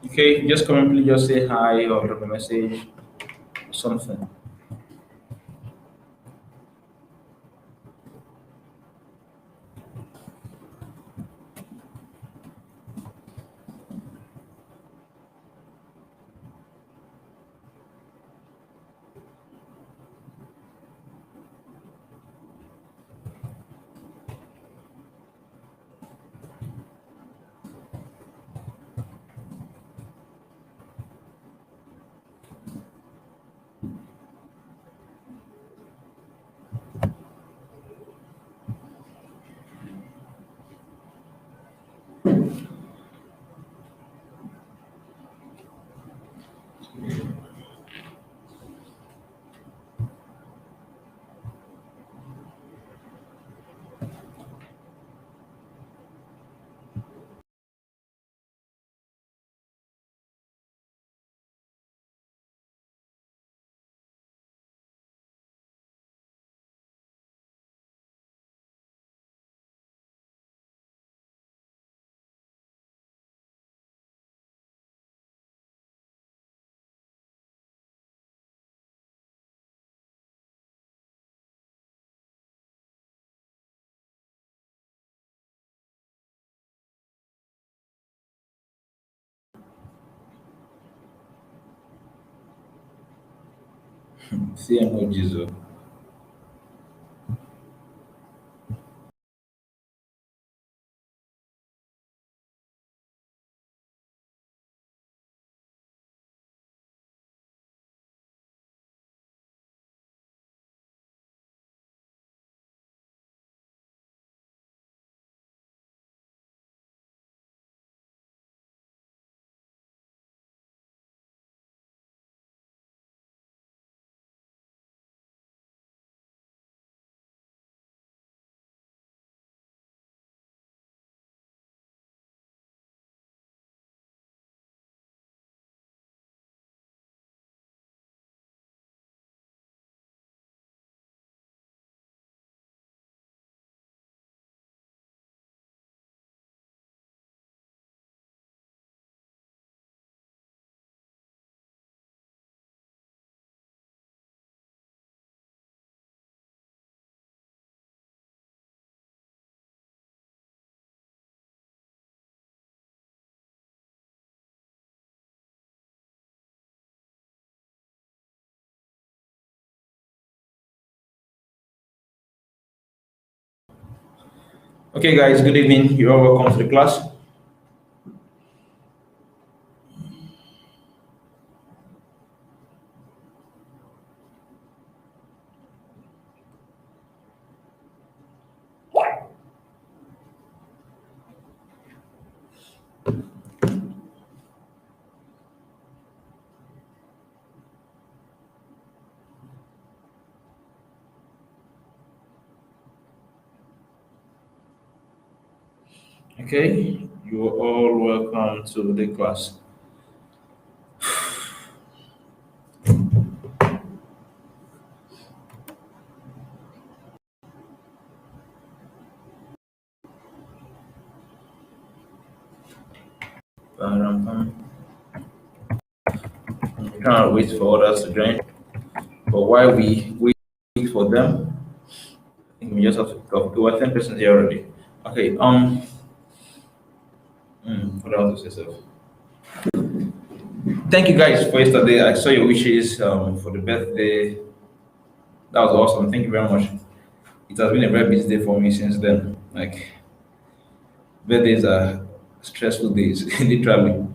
Okay, just come and please just say hi or drop a message or something. See emojis. Oh. Okay, guys, good evening. You're all welcome to the class. Okay, you're all welcome to the class. I'm trying to wait for others to join, but while we wait for them, I think we just have to talk. There were 10 persons here already. Okay, what else to say? So, thank you guys for yesterday. I saw your wishes for the birthday. That was awesome. Thank you very much. It has been a very busy day for me since then. Like, birthdays are stressful days, literally.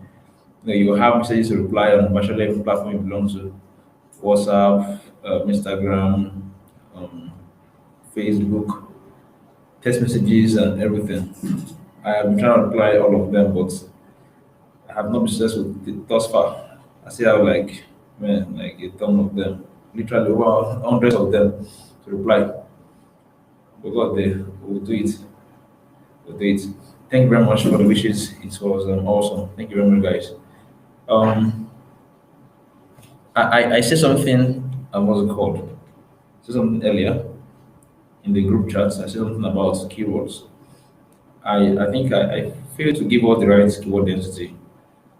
You have messages to reply on virtually every platform you belong to: WhatsApp, Instagram, um, Facebook, text messages, and everything. I have been trying to reply all of them, but I have not been successful thus far. I still have like, man, like a ton of them, literally over hundreds of them to reply. But God, they will do it. We'll do it. Thank you very much for the wishes. It was awesome. Thank you very much, guys. Um, I said something. What's it called? I said something earlier in the group chat. I said something about keywords. I think I failed to give all the right keyword density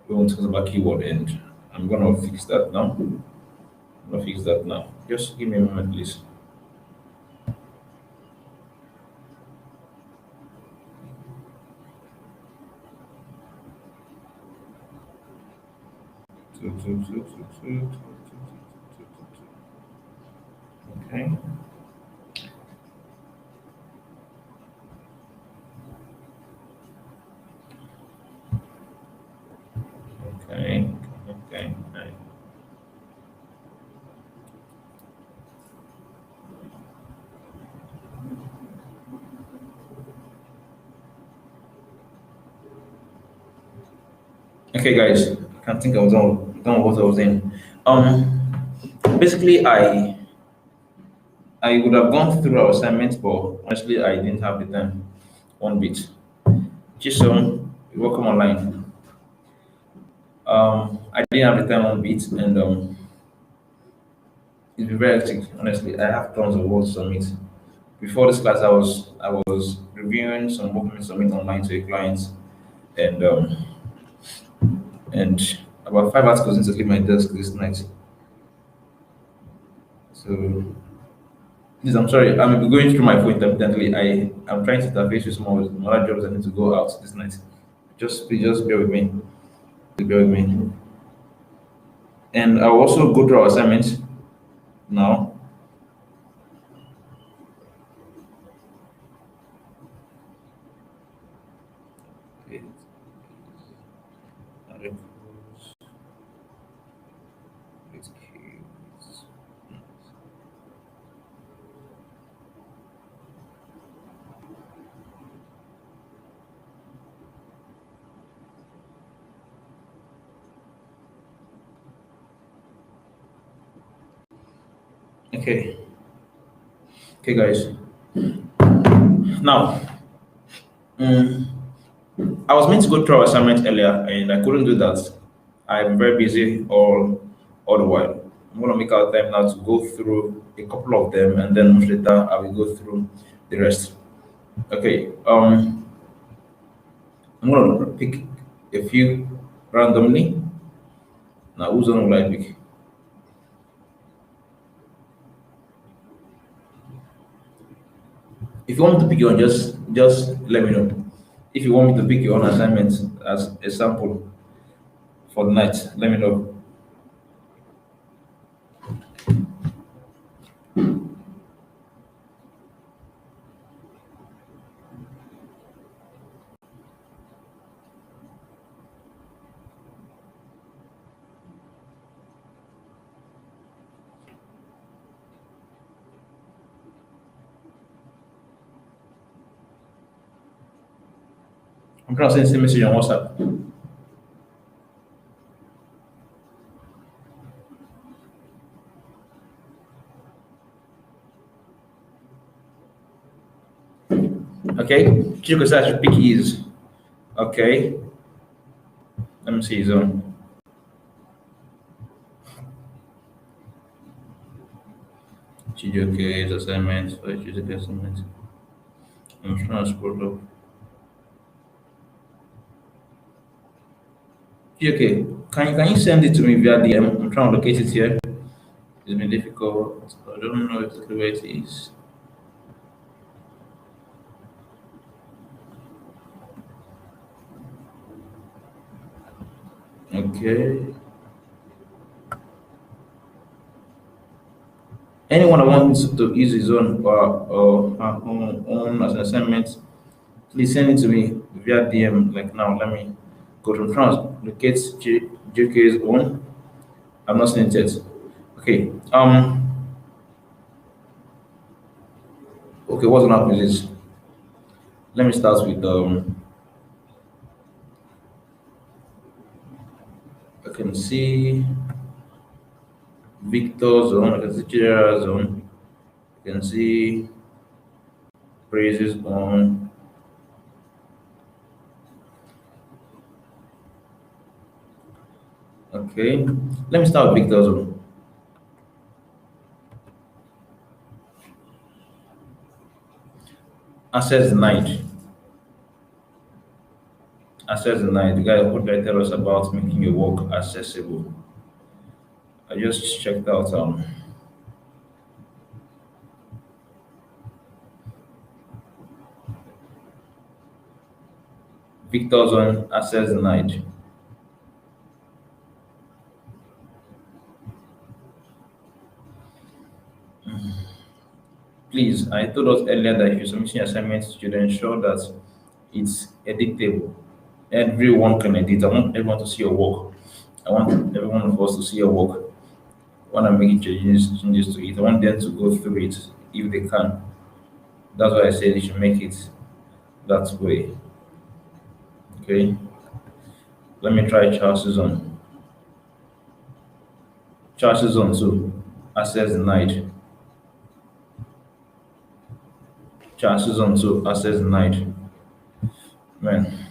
when we talk about keyword, and I'm gonna fix that now. I'm gonna fix that now. Just give me a moment, please. Okay. Okay. Okay. Okay. Okay, guys. I can't think I was done with what I was saying. Basically, I would have gone through our assignments, but honestly, I didn't have the time. One bit. Jason, welcome online. I didn't have the time one bit, and it's been very hectic. Honestly, I have tons of work to submit. Before this class, I was reviewing some work to submit online to a client, and and about 5 articles need to leave my desk this night. So please, I'm sorry. I'm going through my phone intermittently. I'm trying to interface with some other jobs that need to go out this night. Just please, just bear with me. Bear with me. And I'll also go through our assignments. now. Okay. Okay, okay, guys. Now, mm, I was meant to go through our assignment earlier, and I couldn't do that. I'm very busy all the while. I'm gonna make out time now to go through a couple of them, and then much later I will go through the rest. Okay. I'm gonna pick a few randomly. Now, who's on will I pick? If you want me to pick your own, just let me know. If you want me to pick your own assignment as a sample for the night, let me know. I'm trying to send a message on WhatsApp. Okay, Chico says I should pick his. Okay, let me see his own. Chijoke's assignment. Chijoke's assignment. I'm trying to scroll up. Okay, can you send it to me via DM? I'm trying to locate it here. It's been difficult. I don't know exactly where it is. Okay. Anyone that wants to use his own or her own as an assignment, please send it to me via DM. Like now, let me go to France. Locate JK's own. I'm not seen it yet. Okay. Okay. What's gonna happen is this? Let me start with I can see Victor's own. I can see Chira's own. I can see Praise's own. Okay. Let me start with Victor's own. Access denied. Access denied. The guy who tried to tell us about making your work accessible. I just checked out Victor's own access denied. Please, I told us earlier that if you're submitting assignments, you should ensure that it's editable. Everyone can edit. I want everyone to see your work. I want every one of us to see your work. I want to make changes to it. I want them to go through it if they can. That's why I said you should make it that way. Okay. Let me try Charles's on. Charles's on too. Access denied. Charles's on too. Access denied. Man,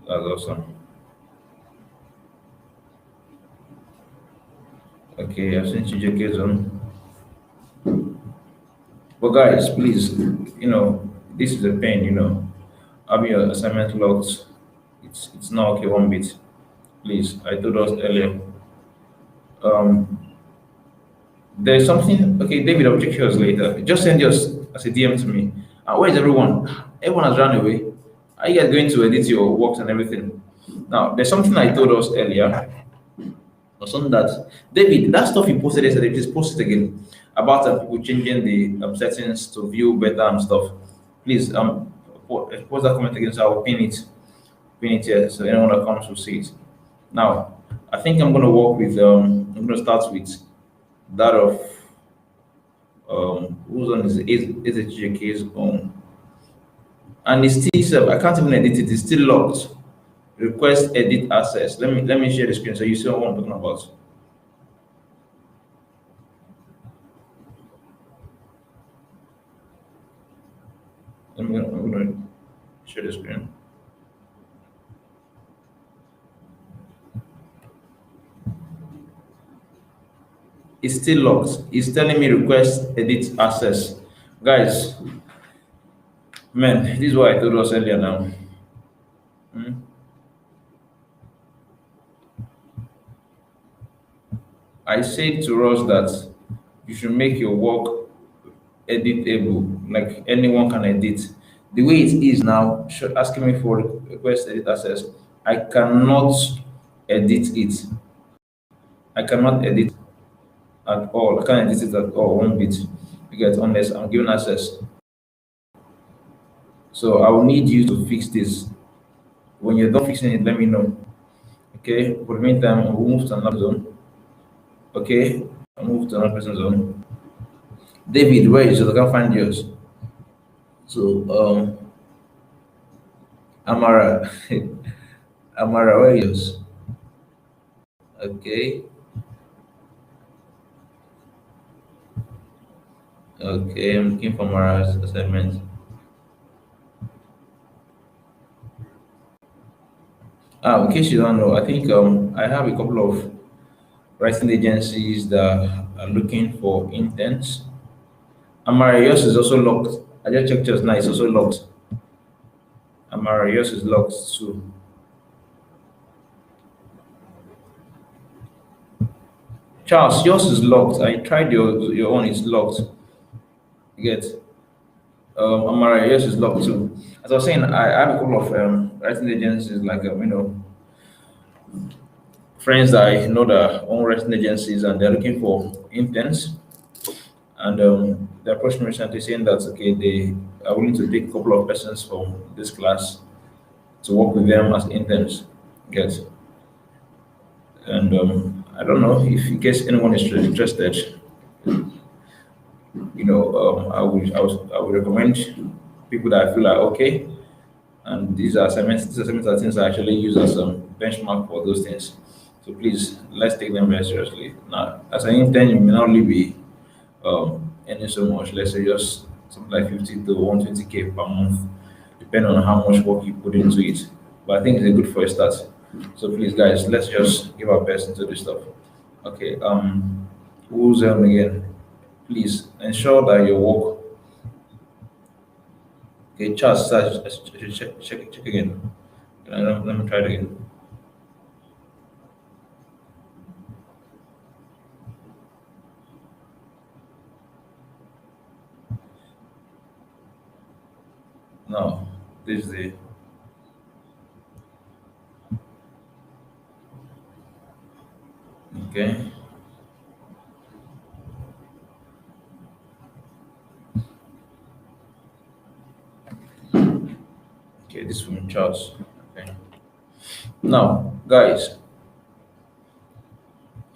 that's awesome. Okay, I've seen CJK's on. But guys, please, this is a pain, having your assignment locked. It's not okay one bit. Please, I told us earlier. Um, there's something. Okay, David, I'll check yours later. Just send yours as a DM to me. Where's everyone? Everyone has run away. Are you guys going to edit your works and everything? Now, there's something I told us earlier. or something that David, that stuff you posted yesterday, please post it again about people changing the settings to view better and stuff. Please post that comment again, so I'll pin it here so anyone that comes will see it. Now, I think I'm gonna work with I'm gonna start with that of whose on is a GK's on, and it's still I can't even edit it. It's still locked. Request edit access. Let me share the screen so you see what I'm talking about. I'm gonna share the screen. It's still locked. It's telling me request edit access. Guys, man, this is what I told us earlier now. Hmm? I said to us that you should make your work editable, like anyone can edit. The way it is now, asking me for request edit access, I cannot edit it. I cannot edit at all. I can't edit it at all, one bit. You get, unless I'm given access. So I will need you to fix this. When you're done fixing it, let me know. Okay. For the meantime, we'll move to another zone. Okay. I'll move to another person's zone. David, where is yours? I can't find yours. So Amara, Amara, where is yours? Okay. Okay, I'm looking for Amara's assignment. In case you don't know, I think I have a couple of writing agencies that are looking for interns. Amara, yours is also locked. I just checked yours now, it's also locked. Amara, yours is locked too. Charles, yours is locked. I tried your own, it's locked. You get Amara, yours is locked too. As I was saying, I have a couple of writing agencies like friends that I know that own writing agencies and they're looking for interns. And they approached me recently saying that okay, they are willing to take a couple of persons from this class to work with them as interns. Get and I don't know if in case anyone is really interested, I would recommend people that I feel like okay, and these assignments are things I actually use as a benchmark for those things. So please let's take them very seriously. Now, as an intern, you may not only be earning so much. Let's say just something like 50 to 120K per month, depending on how much work you put into it. But I think it's a good for a start. So please, guys, let's just give our best into this stuff. Okay. Who's again? Please ensure that your work. Okay, Charles, check again. Let me try it again. No, this is the okay. Okay, this one, Charles. Okay. Now, guys,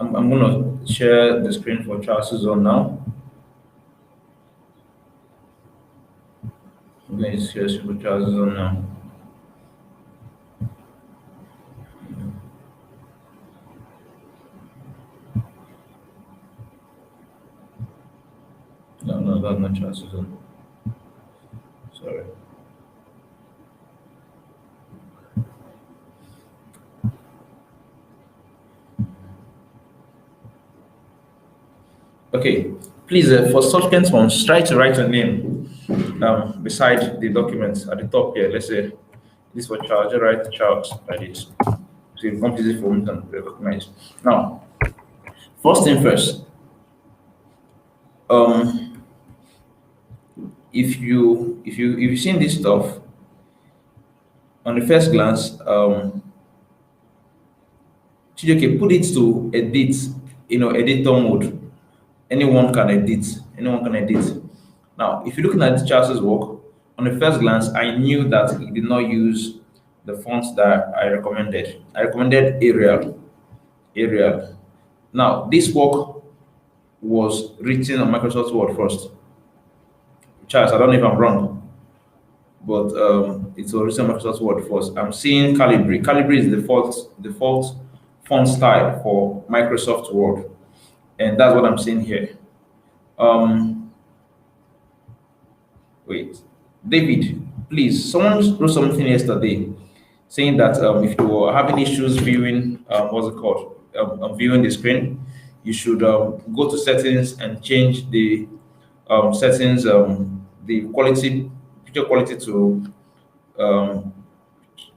I'm gonna share the screen for Charles's zone now. I'm going to share for Charles's zone now. No, that's not Charles's zone. Sorry. Okay, please, for subsequent ones, try to write your name beside the document at the top here. Let's say this for Charles, just write Charles like this. So it becomes easy for me to recognize. Now, first thing first, um, if you've seen this stuff on the first glance, Okay, put it to edit, editor mode. Anyone can edit. Anyone can edit. Now, if you're looking at Charles's work, on the first glance, I knew that he did not use the fonts that I recommended. I recommended Arial. Arial. Now, this work was written on Microsoft Word first. Charles, I don't know if I'm wrong, but it was written on Microsoft Word first. I'm seeing Calibri. Calibri is the default font style for Microsoft Word, and that's what I'm seeing here. Um, Wait, David, please. Someone wrote something yesterday saying that if you were having issues viewing, what's it called, viewing the screen, you should go to settings and change the settings, the quality, picture quality to um,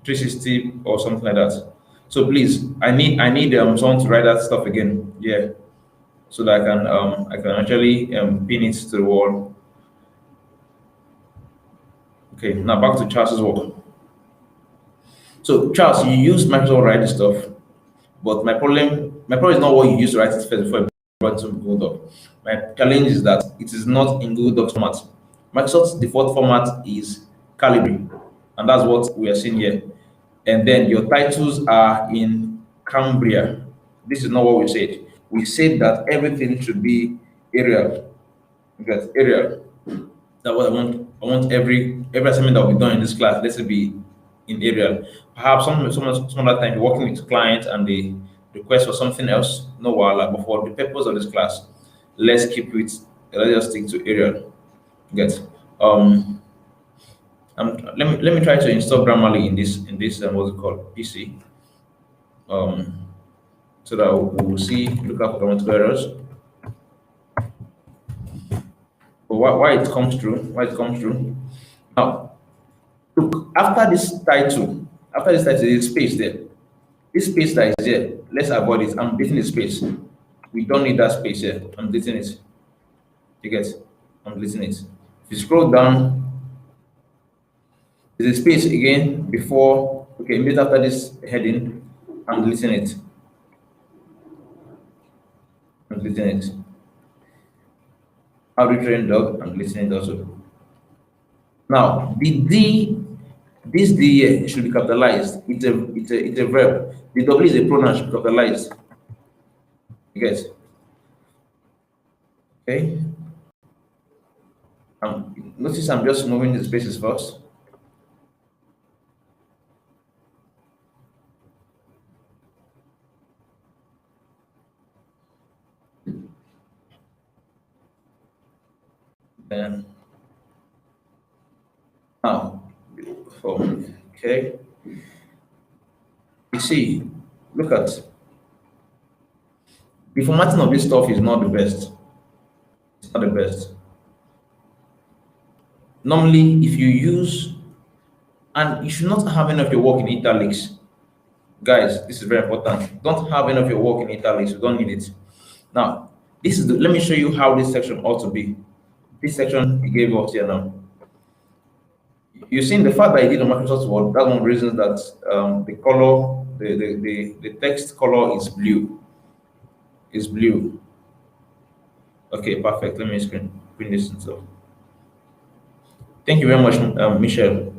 360 or something like that. So please, I need someone to write that stuff again. Yeah, so that I can actually pin it to the wall. Okay, now back to Charles's work. So Charles, you use Microsoft Write this stuff, but my problem is not what you use to write it first before you brought it to Google Doc. My challenge is that it is not in Google Docs format. Microsoft's default format is Calibri, and that's what we are seeing here. And then your titles are in Cambria. This is not what we said. We said that everything should be Arial. Because Arial. That's what I want. I want every assignment that we done in this class, let's say be in Arial. Perhaps some other time you're working with clients and they request for something else, no wala. But for the purpose of this class, let's keep it. Let's just stick to Arial. Get um. Let me try to install Grammarly in this what's it called PC. Um, so that we'll see look up grammatical errors. But why it comes through now. Look, after this title, there's space there. This space that is there, let's avoid it. I'm deleting the space. We don't need that space here. I'm deleting it. You get? I'm deleting it. If you scroll down, there's a space again before. Okay, immediately after this heading, I'm deleting it. I'm deleting it. How to train dog, I'm deleting it also. Now, this D here should be capitalized. It's a verb. The W is a pronoun, should be capitalized. You guys, okay? Notice I'm just moving the spaces first. Then now, okay. You see, look at the formatting of this stuff is not the best. It's not the best. Normally, if you use, and you should not have any of your work in italics. Guys, this is very important. Don't have any of your work in italics. You don't need it. Now, let me show you how this section ought to be. This section he gave us here now. You've seen the fact that I did on Microsoft Word. That's one of the reasons that the color, the text color is blue. Is blue. Okay, perfect. Let me screen this and so. Thank you very much, Michelle.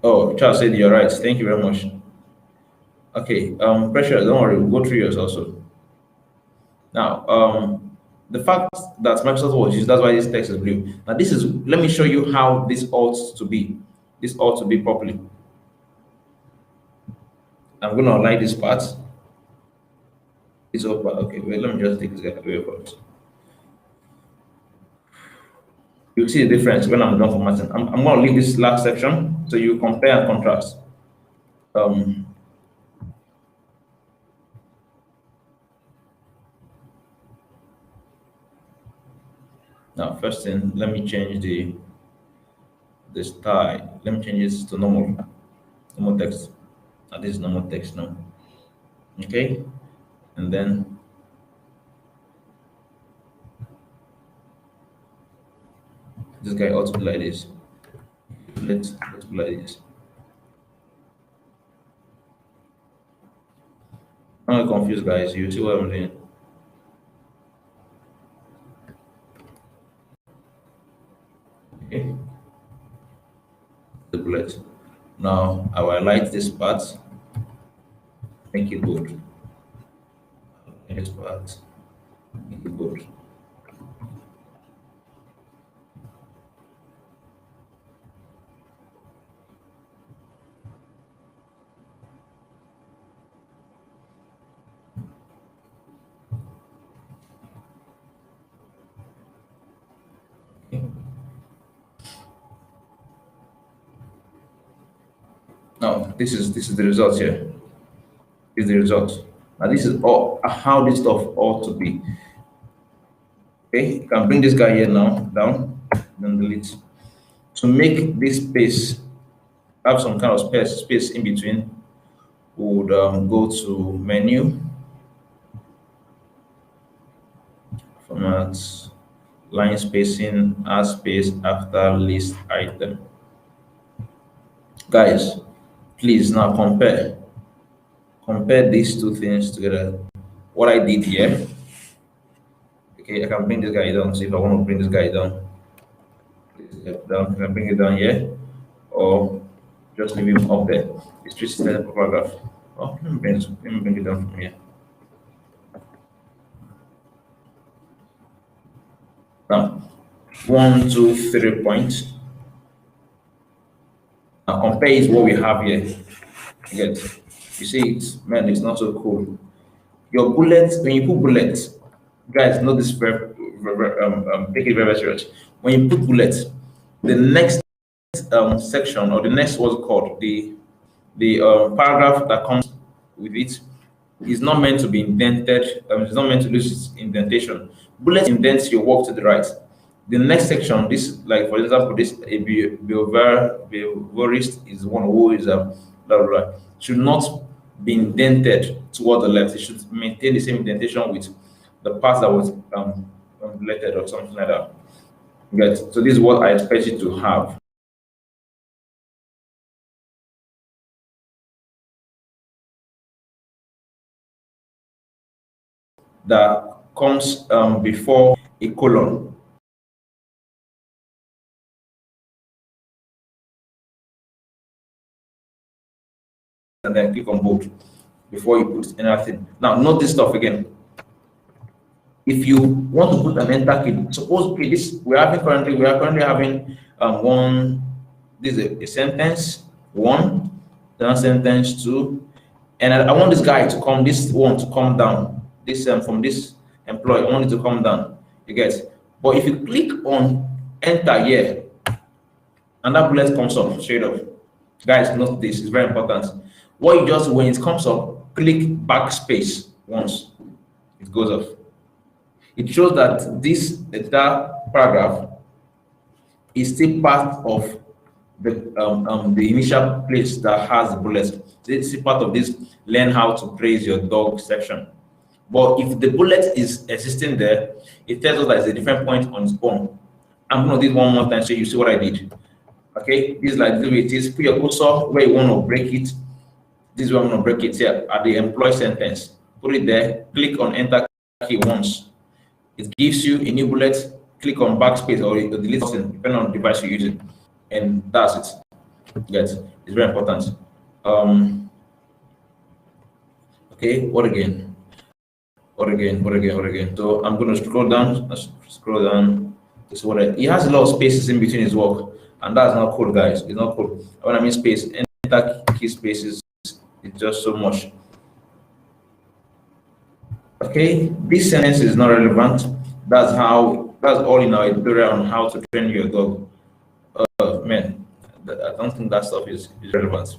Oh, Charles said you're right. Thank you very much. Okay, pressure. Don't worry, we'll go through yours also. Now, the fact that Microsoft Word is that's why this text is blue. Now, let me show you how this ought to be. This ought to be properly. I'm going to align this part. It's over. Okay, wait, let me just take this guy away first. You'll see the difference when I'm done formatting. I'm going to leave this last section so you compare and contrast. Now, first thing, let me change the style. Let me change this to normal text. Now, this is normal text now. Okay, and then this guy ought to be like this. Let's be like this. I'm not confused, guys. You see what I'm doing? Okay, the bullet. Now I will highlight this part, make it bold. This part, make it bold. Okay. Now this is the result here. This is the result. Now this is all how this stuff ought to be. Okay, you can bring this guy here now down, then delete. To make this space have some kind of space in between, we would go to menu, format, line spacing, add space after list item. Guys, please now compare these two things together. What I did here, okay, I can bring this guy down. See if I want to bring this guy down. Please step down. I can bring it down here, or just leave him up there. It's just a paragraph. Oh, let me bring it down from here. Now, 1, 2, 3 points. Now compare is what we have here. You get, you see it, man, it's not so cool. Your bullets, when you put bullets, guys, know this take it very, very serious. When you put bullets, the next section or the next what's it called, the paragraph that comes with it is not meant to be indented. It's not meant to lose its indentation. Bullet indents your work to the right. The next section, this, like for example, this a behaviorist is one who is blah, blah, blah, should not be indented toward the left. It should maintain the same indentation with the part that was related or something like that. Right. So this is what I expect you to have. That comes before a colon. And then click on bold before you put anything. Now, note this stuff again. If you want to put an enter key, suppose okay, this we are currently having one. This is a sentence one, then sentence two, and I want this guy to come. This one to come down. This from this employee, I want it to come down. You get. But if you click on enter here, and that bullet comes up straight up, guys, note this is very important. What you just when it comes up, click backspace once, it goes off. It shows that this entire paragraph is still part of the initial place that has the bullets. It's still part of this learn how to praise your dog section. But if the bullet is existing there, it tells us that it's a different point on its own. I'm going to do it one more time so you see what I did. Okay, this is like the way it is. Put your cursor where you want to break it. This is where I'm going to break it here at the employee sentence. Put it there, click on enter key once. It gives you a new bullet, click on backspace or delete button, depending on the device you're using. And that's it. Yes, it's very important. Okay, what again? What again? So I'm going to scroll down. This is what he has a lot of spaces in between his work, and that's not cool, guys. It's not cool. When I mean space, enter key spaces, it's just so much. Okay, this sentence is not relevant. That's all in our tutorial on how to train your dog. Man, I don't think that stuff is relevant.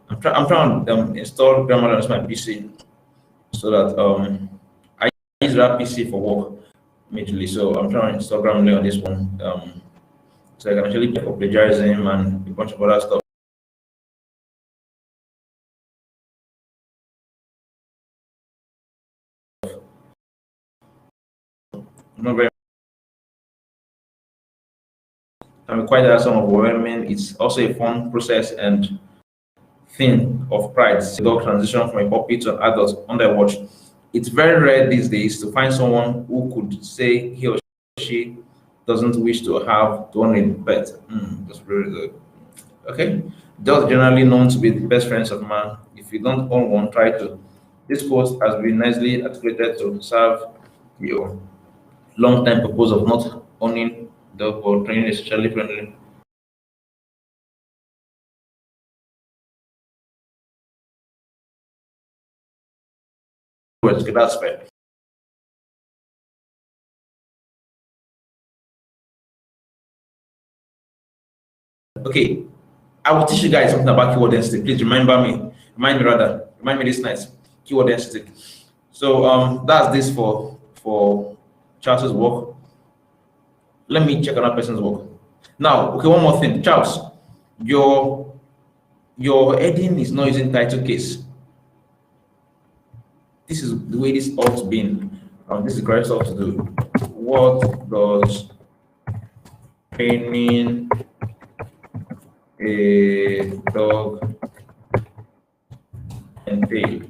I'm trying to install Grammar on my PC so that I use that PC for work majorly. So I'm trying to install Grammarly on this one so I can actually check for plagiarism and a bunch of other stuff. Not very. I'm quite some overwhelming. It's also a fun process, and thing of pride. The dog transition from a puppy to an adult under watch. It's very rare these days to find someone who could say he or she doesn't wish to own a pet. That's really good. Okay. Dogs generally known to be the best friends of man. If you don't own one, try to. This quote has been nicely articulated to serve your long-time purpose of not owning dog or training a socially friendly. Words. Okay, that's fair. Okay, I will teach you guys something about keyword density. Please remind me this night. Keyword density. So that's this for Charles's work. Let me check another person's work. Now, okay, one more thing. Charles, your heading is not using title case. This is the way this ought to be. This is the correct stuff to do. What does training a dog entail?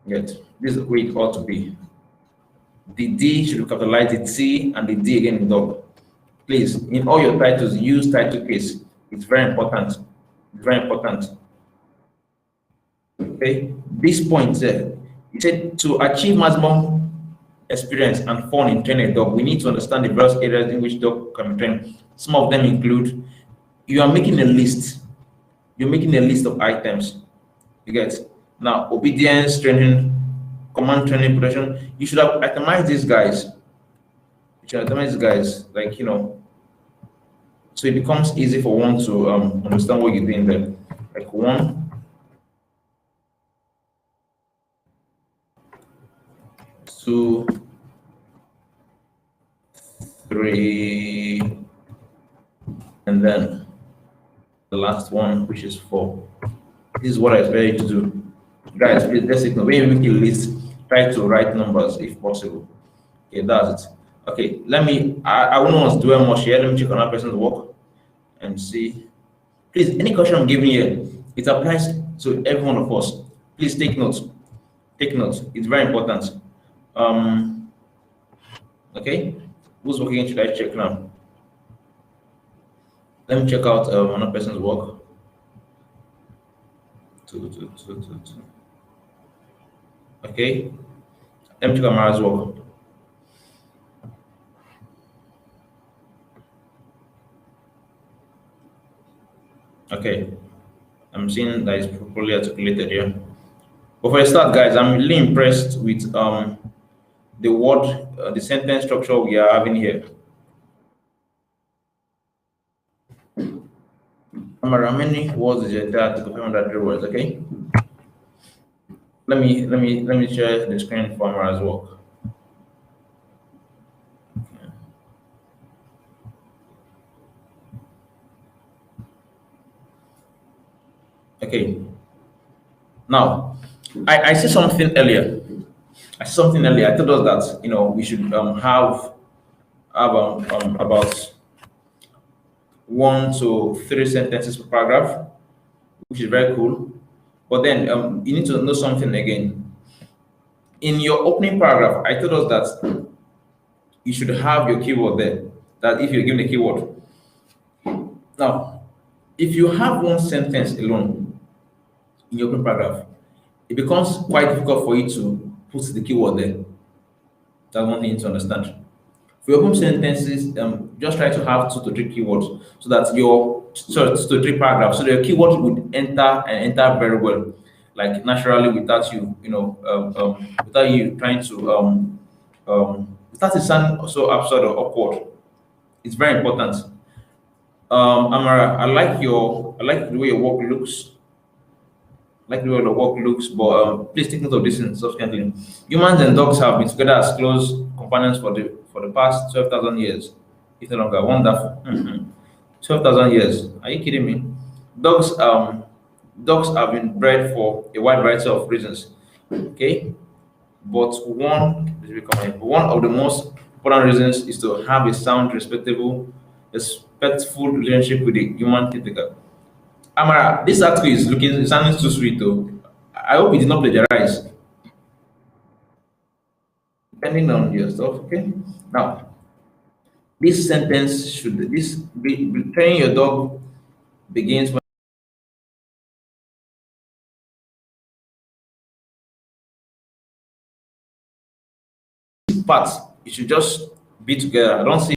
Yet, this is the way it ought to be. The D should be capitalized, the T and the D again in dog. Please, in all your titles, use title case. It's very important. It's very important. Okay, this point it said to achieve maximum experience and fun in training a dog, we need to understand the various areas in which dog can be trained. Some of them include you are making a list. You're making a list of items. You get now obedience training, command training, protection. You should have itemized these guys. You should itemize these guys, like so it becomes easy for one to understand what you're doing there. Like 1, 2, 3, and then the last one, which is 4. This is what I expect you to do. Guys, please let's ignore. When you make a list, try to write numbers if possible. Okay, that's it. Okay, I wouldn't want to dwell much here. Let me check on that person's work and see. Please, any question I'm giving here, it applies to every one of us. Please take notes. Take notes. It's very important. Okay, who's working? Should I check now? Let me check out another person's work. Two. Okay, let me check out Mara's work. Okay, I'm seeing that it's properly articulated here. But for a start, guys, I'm really impressed with the word, the sentence structure we are having here. How many words is your entire article? 500 words. Okay. Let me share the screen for Amara's work. Okay. Now, I see something earlier. I told us that we should have about 1 to 3 sentences per paragraph, which is very cool. But then you need to know something again. In your opening paragraph, I told us that you should have your keyword there. That if you're given a keyword. Now, if you have one sentence alone in your opening paragraph, it becomes quite difficult for you to put the keyword there. That's one thing you need to understand. For your open sentences, just try to have 2 to 3 keywords so that your 2 to 3 paragraphs, so the keyword would enter very well, like naturally without you, without you trying to without it sound so absurd or awkward. It's very important. Amara, I like the way your work looks. Like the way the work looks, but please take note of this subsequently. Humans and dogs have been together as close companions for the past 12,000 years, if no longer. Wonderful. 12,000 years. Are you kidding me? Dogs have been bred for a wide variety of reasons. Okay, but one of the most important reasons is to have a sound, respectful relationship with the human caretaker. Amara, this article is looking sounding too sweet though. I hope it did not plagiarize, depending on your stuff. Okay. Now, this sentence should this be training your dog begins when parts. It should just be together. I don't see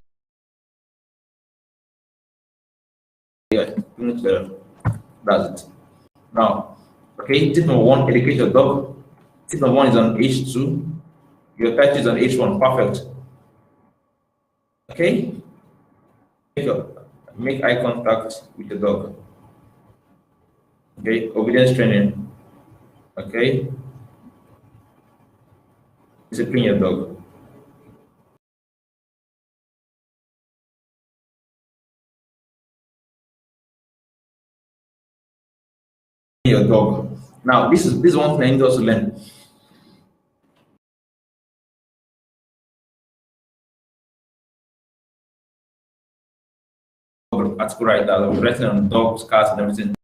it together. That's it. Now, okay, tip number one, educate your dog. Tip number one is on H2. Your title is on H1. Perfect. Okay. Make eye contact with the dog. Okay, obedience training. Okay. Discipline your dog. Your dog. Now, this is one thing I need us to learn. Article right that was written on dogs, cats, and everything.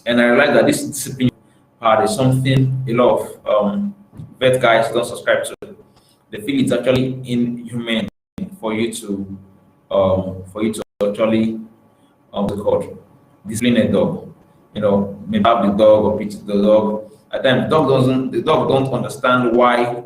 And I realized that this discipline part is something a lot of vet guys don't subscribe to. They feel it's actually inhumane for you to actually what's it called, discipline a dog. You know, maybe have the dog or beat the dog. At times, the dog don't understand why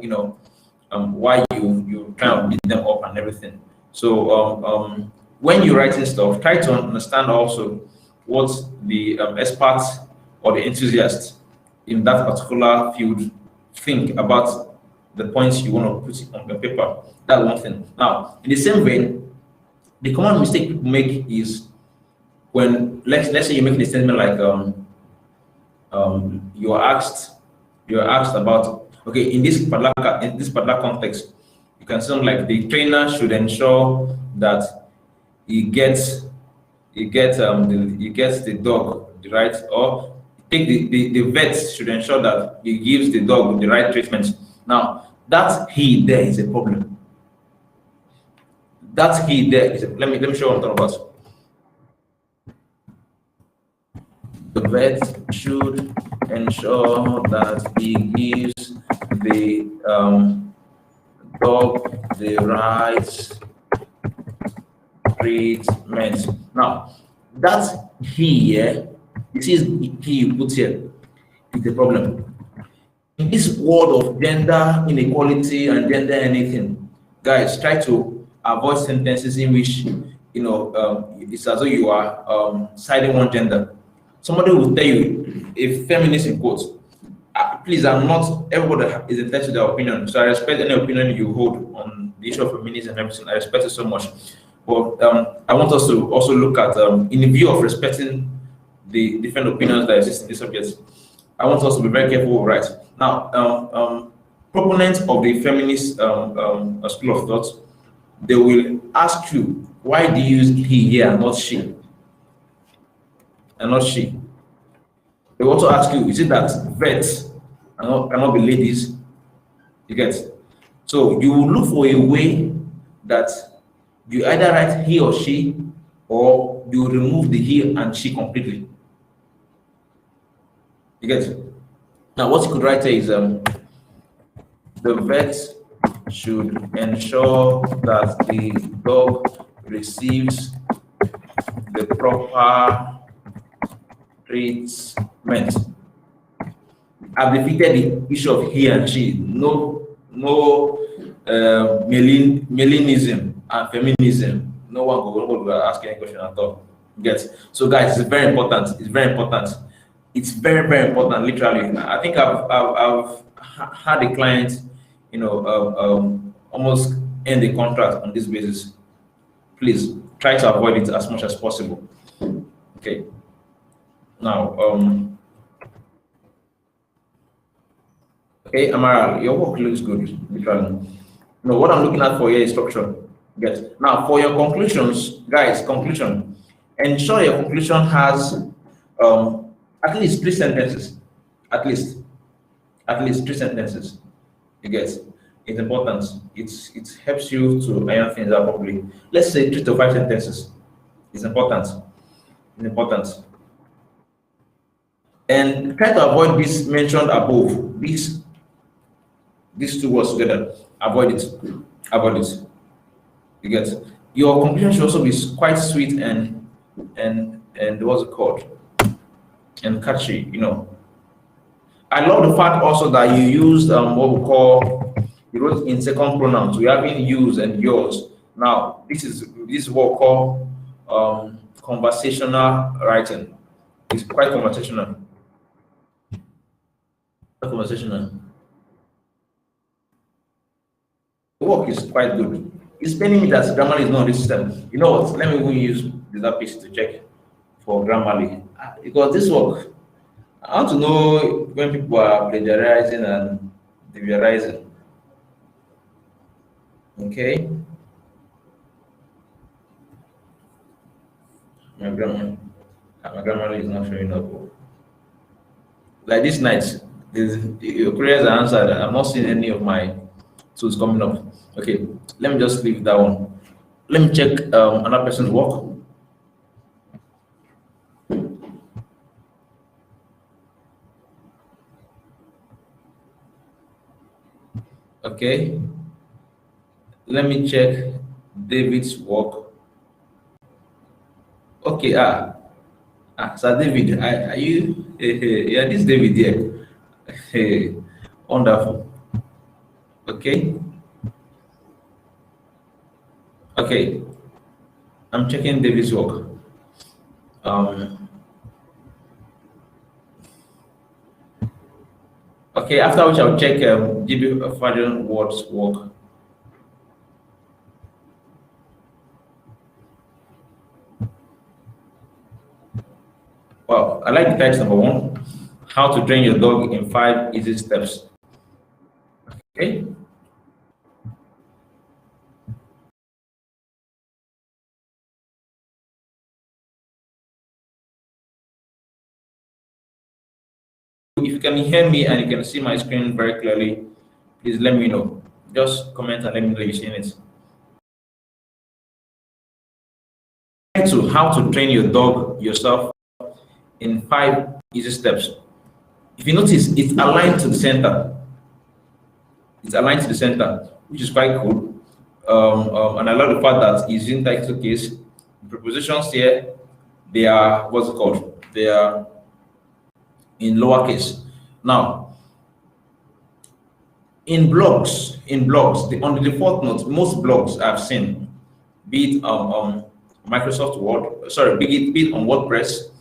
why you kind of beat them up and everything. So when you're writing stuff, try to understand also what the experts or the enthusiasts in that particular field think about the points you want to put on the paper. That's one thing. Now, in the same vein, the common mistake people make is when let's say you make a statement like you're asked about, okay, in this particular context, you can sound like the trainer should ensure that he gets the dog the right, or take the vet should ensure that he gives the dog the right treatment. Now that he there is a problem. That he there is let me show what I'm talking about. The vet should ensure that he gives the dog the right treatment. Now, that he here, you see he you put here, is the problem. In this world of gender inequality and gender anything, guys, try to avoid sentences in which it's as though you are siding one gender. Somebody will tell you a feminist in quotes. Please, I'm not everybody is entitled to their opinion, so I respect any opinion you hold on the issue of feminism and everything. I respect it so much. But I want us to also look at, in the view of respecting the different opinions that exist in this subject, I want us to be very careful, right? Now, proponents of the feminist school of thought, they will ask you, why do you use he here and not she? And not she. They will also ask you, is it that vets cannot be ladies? You get? So you will look for a way that you either write he or she, or you remove the he and she completely. You get? Now, what you could write here is the vet should ensure that the dog receives the proper treatment. I've defeated the issue of he and she. No malinism and feminism. No one will ask any question at all. Get? So, guys, it's very important. It's very important. It's very, very important. Literally, I think I've had a client, almost end the contract on this basis. Please try to avoid it as much as possible. Okay. Now, okay, Amara, your work looks good. Literally. What I'm looking at for here is structure. Yes. Now, for your conclusions, guys, conclusion. Ensure your conclusion has at least 3 sentences. At least 3 sentences. You get? It's important. It helps you to iron things out properly. Let's say 3 to 5 sentences. It's important. It's important. And try to avoid this mentioned above. These two words together. Avoid it. Avoid it. You get, your conclusion should also be quite sweet and what's it called? And catchy, you know. I love the fact also that you used what we call, you wrote in second pronouns. We having use and yours. Now this is what we call conversational writing. It's quite conversational. Conversational. The work is quite good. It's paining me that Grammarly is not on this system. You know what? Let me even use the piece to check for Grammarly. Because this work, I want to know when people are plagiarizing and deviarizing. Okay. My Grammarly is not showing up. Like this night, your prayers are answered. I'm not seeing any of my tools coming up. Okay, let me just leave that one. Let me check another person's work. Okay, let me check David's work. Okay, Sir David, are you? Yeah, this is David here. Hey, wonderful. Okay. Okay, I'm checking David's work. Okay, after which I'll check GB Fadden Ward's work. Wow, I like the text number 1. How to train your dog in 5 easy steps. Okay. If you can hear me and you can see my screen very clearly, please let me know. Just comment and let me know you're seeing it. To how to train your dog yourself in 5 easy steps. If you notice, it's aligned to the center. It's aligned to the center, which is quite cool. And I love the fact that it's in title case. The prepositions here, they are, what's it called? They are in lowercase. Now, in blogs, on the default note, most blogs I've seen, be it Microsoft Word, sorry, be it on WordPress,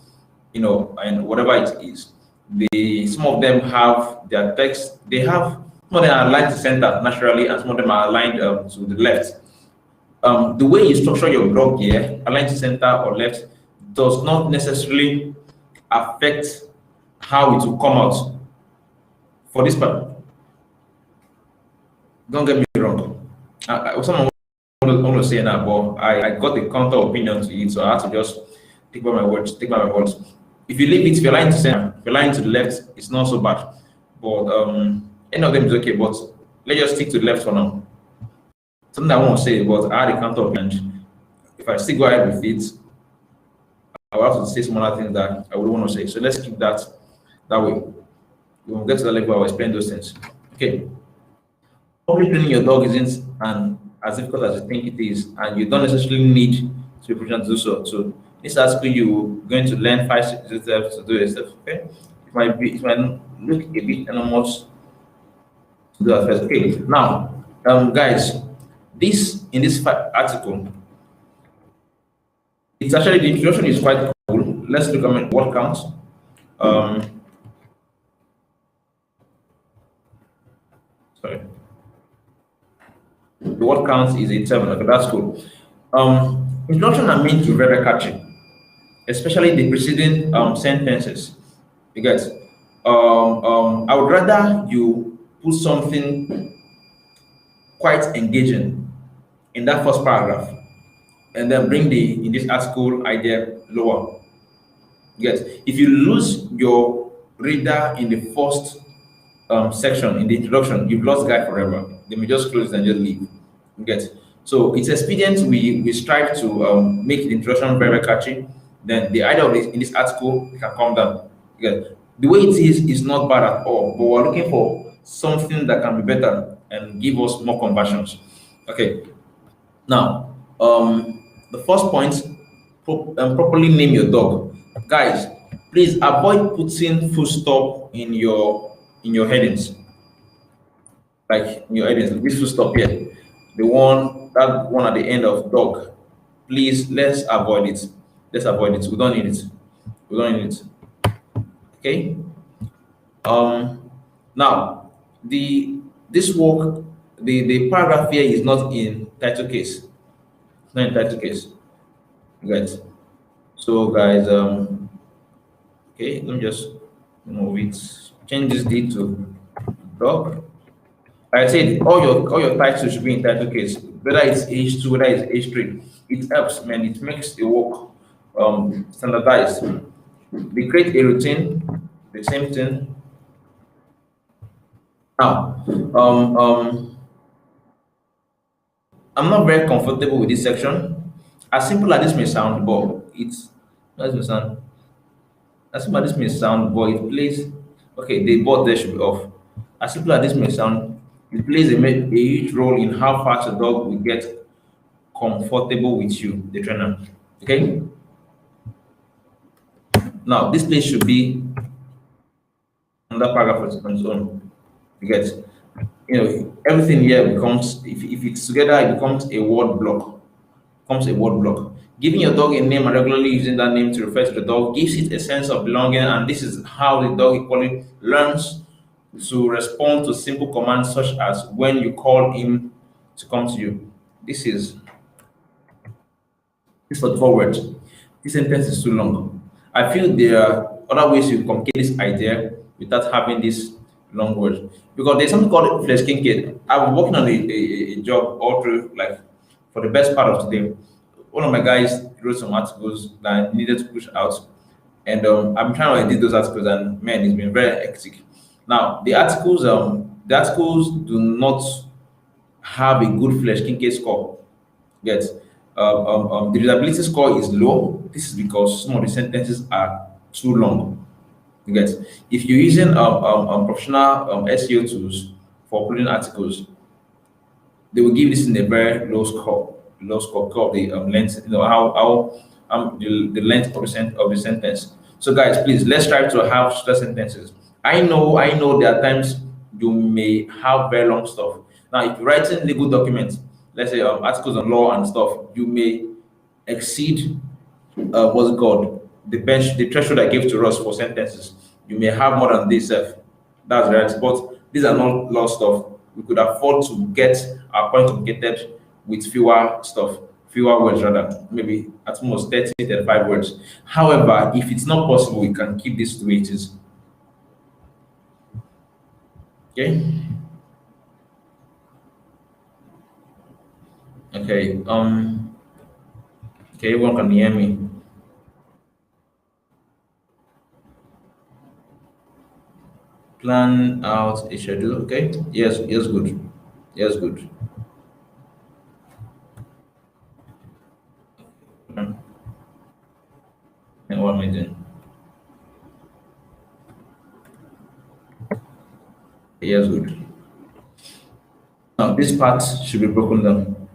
you know, and whatever it is, some of them have their text. They have, some of them are aligned to center naturally, and some of them are aligned to the left. The way you structure your blog here, aligned to center or left, does not necessarily affect how it will come out. For this part, don't get me wrong. Someone want to say that, but I got a counter opinion to it, so I have to just take by my words. If you leave it, if you're lying to center, if you're lying to the left, it's not so bad. But any of them is okay. But let's just stick to the left for now. Something I want to say, but I had a counter opinion. If I still go ahead with it, I will have to say some other things that I would want to say. So let's keep that way. We'll get to the level where I will explain those things. Okay. Public training your dog isn't as difficult as you think it is, and you don't necessarily need to be professional to do so. So this asks you're going to learn 5 steps to do it. Okay, it might look a bit enormous to do at first. Okay, now, guys, in this article, it's actually, the introduction is quite cool. Let's look at what counts. Sorry. The word counts is a 7. Okay, that's cool. Introduction are meant to be very catchy, especially the preceding sentences. You guys, I would rather you put something quite engaging in that first paragraph, and then bring in this article idea lower. Yes, if you lose your reader in the first section, in the introduction, you've lost the guy forever. They may just close it and just leave. Get, so it's expedient we strive to make the introduction very, very catchy. Then the idea of this in this article can come down. Get, The way it is not bad at all, but we're looking for something that can be better and give us more conversions. Okay, now, the first point, properly name your dog. Guys, please avoid putting full stop in your headings, like in your headings. This full stop here, the one that one at the end of dog. Please, let's avoid it. Let's avoid it. We don't need it. We don't need it. Okay. Now, the this work, the paragraph here is not in title case. It's not in title case. Right. So, guys, okay, let me just move it. Change this D to dog. Like I said all your titles should be in title case, whether it's H2, whether it's H3. It helps, man. It makes the work standardized. They create a routine, the same thing. Now, I'm not very comfortable with this section. As simple as this may sound, but it's as may sound as simple as this may sound, but it plays okay, the board there should be off. As simple as this may sound, it plays a huge role in how fast a dog will get comfortable with you, the trainer. Okay. Now this place should be another paragraph on its own. You get, everything here becomes, if it's together, it becomes a word block. Becomes a word block. Giving your dog a name and regularly using that name to refer to the dog gives it a sense of belonging, and this is how the dog equally learns to respond to simple commands such as when you call him to come to you. This for the forward. This sentence is too long. I feel there are other ways you communicate this idea without having this long word. Because there's something called flesh kinking. I was working on a job all through, like, for the best part of today. One of my guys wrote some articles that I needed to push out. And I'm trying to edit those articles, and man, it's been very hectic. Now, the articles do not have a good flesh kinking score. Yet, the readability score is low. This is because some of the sentences are too long. You get, if you're using professional SEO tools for uploading articles, they will give this in a very low score called the length. How the length of of the sentence. So, guys, please let's try to have shorter sentences. I know there are times you may have very long stuff. Now, if you're writing legal documents, let's say articles on law and stuff, you may exceed what's it called, the threshold I gave to us for sentences. You may have more than this. That's right. But these are not law stuff. We could afford to get our point communicated with fewer words rather, maybe at most 30, 35 words. However, if it's not possible, we can keep this the way it is. Okay. Okay. Okay, everyone can hear me. Plan out a schedule. Okay. Yes. Yes. Good. Yes. Good. And what am I doing? Yes. Good. Now this part should be broken down.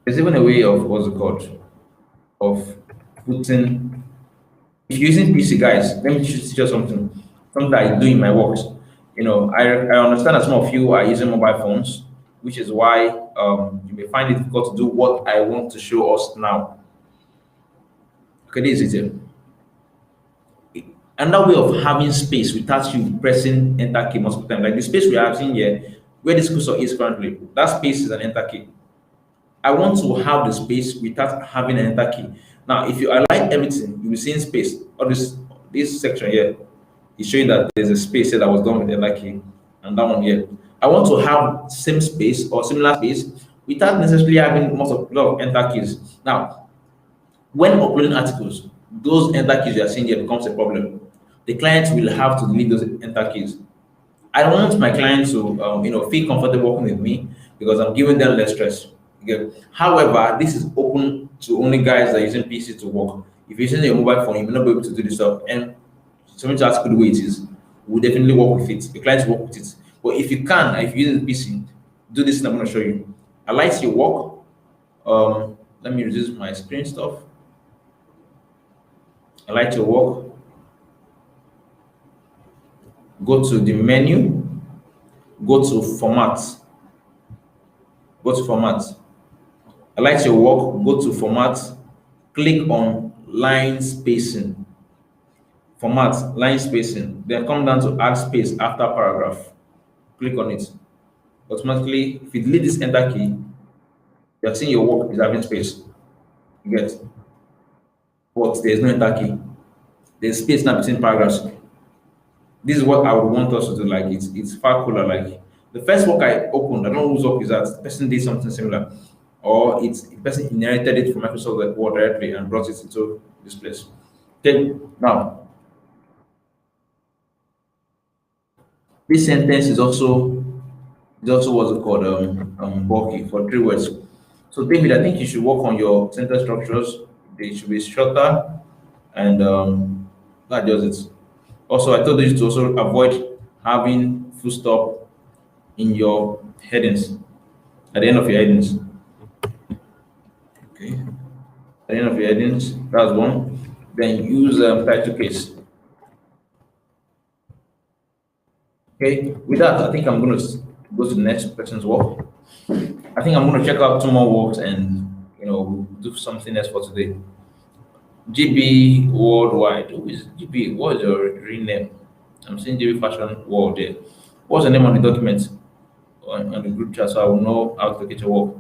There's even a way of what's it called, of putting, if you're using PC, guys, let me just teach you something that I do in my works. I understand that some of you are using mobile phones, which is why you may find it difficult to do what I want to show us now. Okay, this is it. Another way of having space without you pressing enter key multiple times, like the space we are having here, where this cursor is currently, that space is an enter key. I want to have the space without having an enter key. Now, if you align everything, you will see in space. Or this section here is showing that there's a space here that was done with the enter key, and that one here. I want to have same space or similar space without necessarily having lot of enter keys. Now, when uploading articles, those enter keys you are seeing here becomes a problem. The client will have to delete those enter keys. I want my clients to feel comfortable working with me because I'm giving them less stress. Okay. However, this is open to only guys that are using PC to work. If you're using your mobile phone, you may not be able to do this stuff. And something to ask you the way it is, we'll definitely work with it. The clients will work with it. But if you can, if you use the PC, do this thing I'm going to show you. Highlight your work. Let me reduce my screen stuff. Highlight your work. Go to the menu. Go to format. Go to format. Highlight your work. Go to format. Click on line spacing. Format, line spacing. Then come down to add space after paragraph. Click on it. Automatically, if you delete this enter key, you're seeing your work is having space. You get? But there's no enter key. There's space now between paragraphs. This is what I would want us to do. Like it's far cooler. Like the first work I opened, I don't know whose work is that. The person did something similar, or the person inherited it from Microsoft Word directly and brought it into this place. Okay, now this sentence is also what's it called bulky for 3 words. So David, I think you should work on your sentence structures. They should be shorter and that does it. Also, I told you to also avoid having full stop in your headings at the end of your headings. Okay, at the end of your headings, that's one. Then use title case. Okay, with that, I think I'm going to go to the next person's work. I think I'm going to check out 2 more works and do something else for today. GB Worldwide. Who is GB? What is your real name? I'm seeing GB Fashion World there. What's the name on the document on the group chat so I will know how to get your work?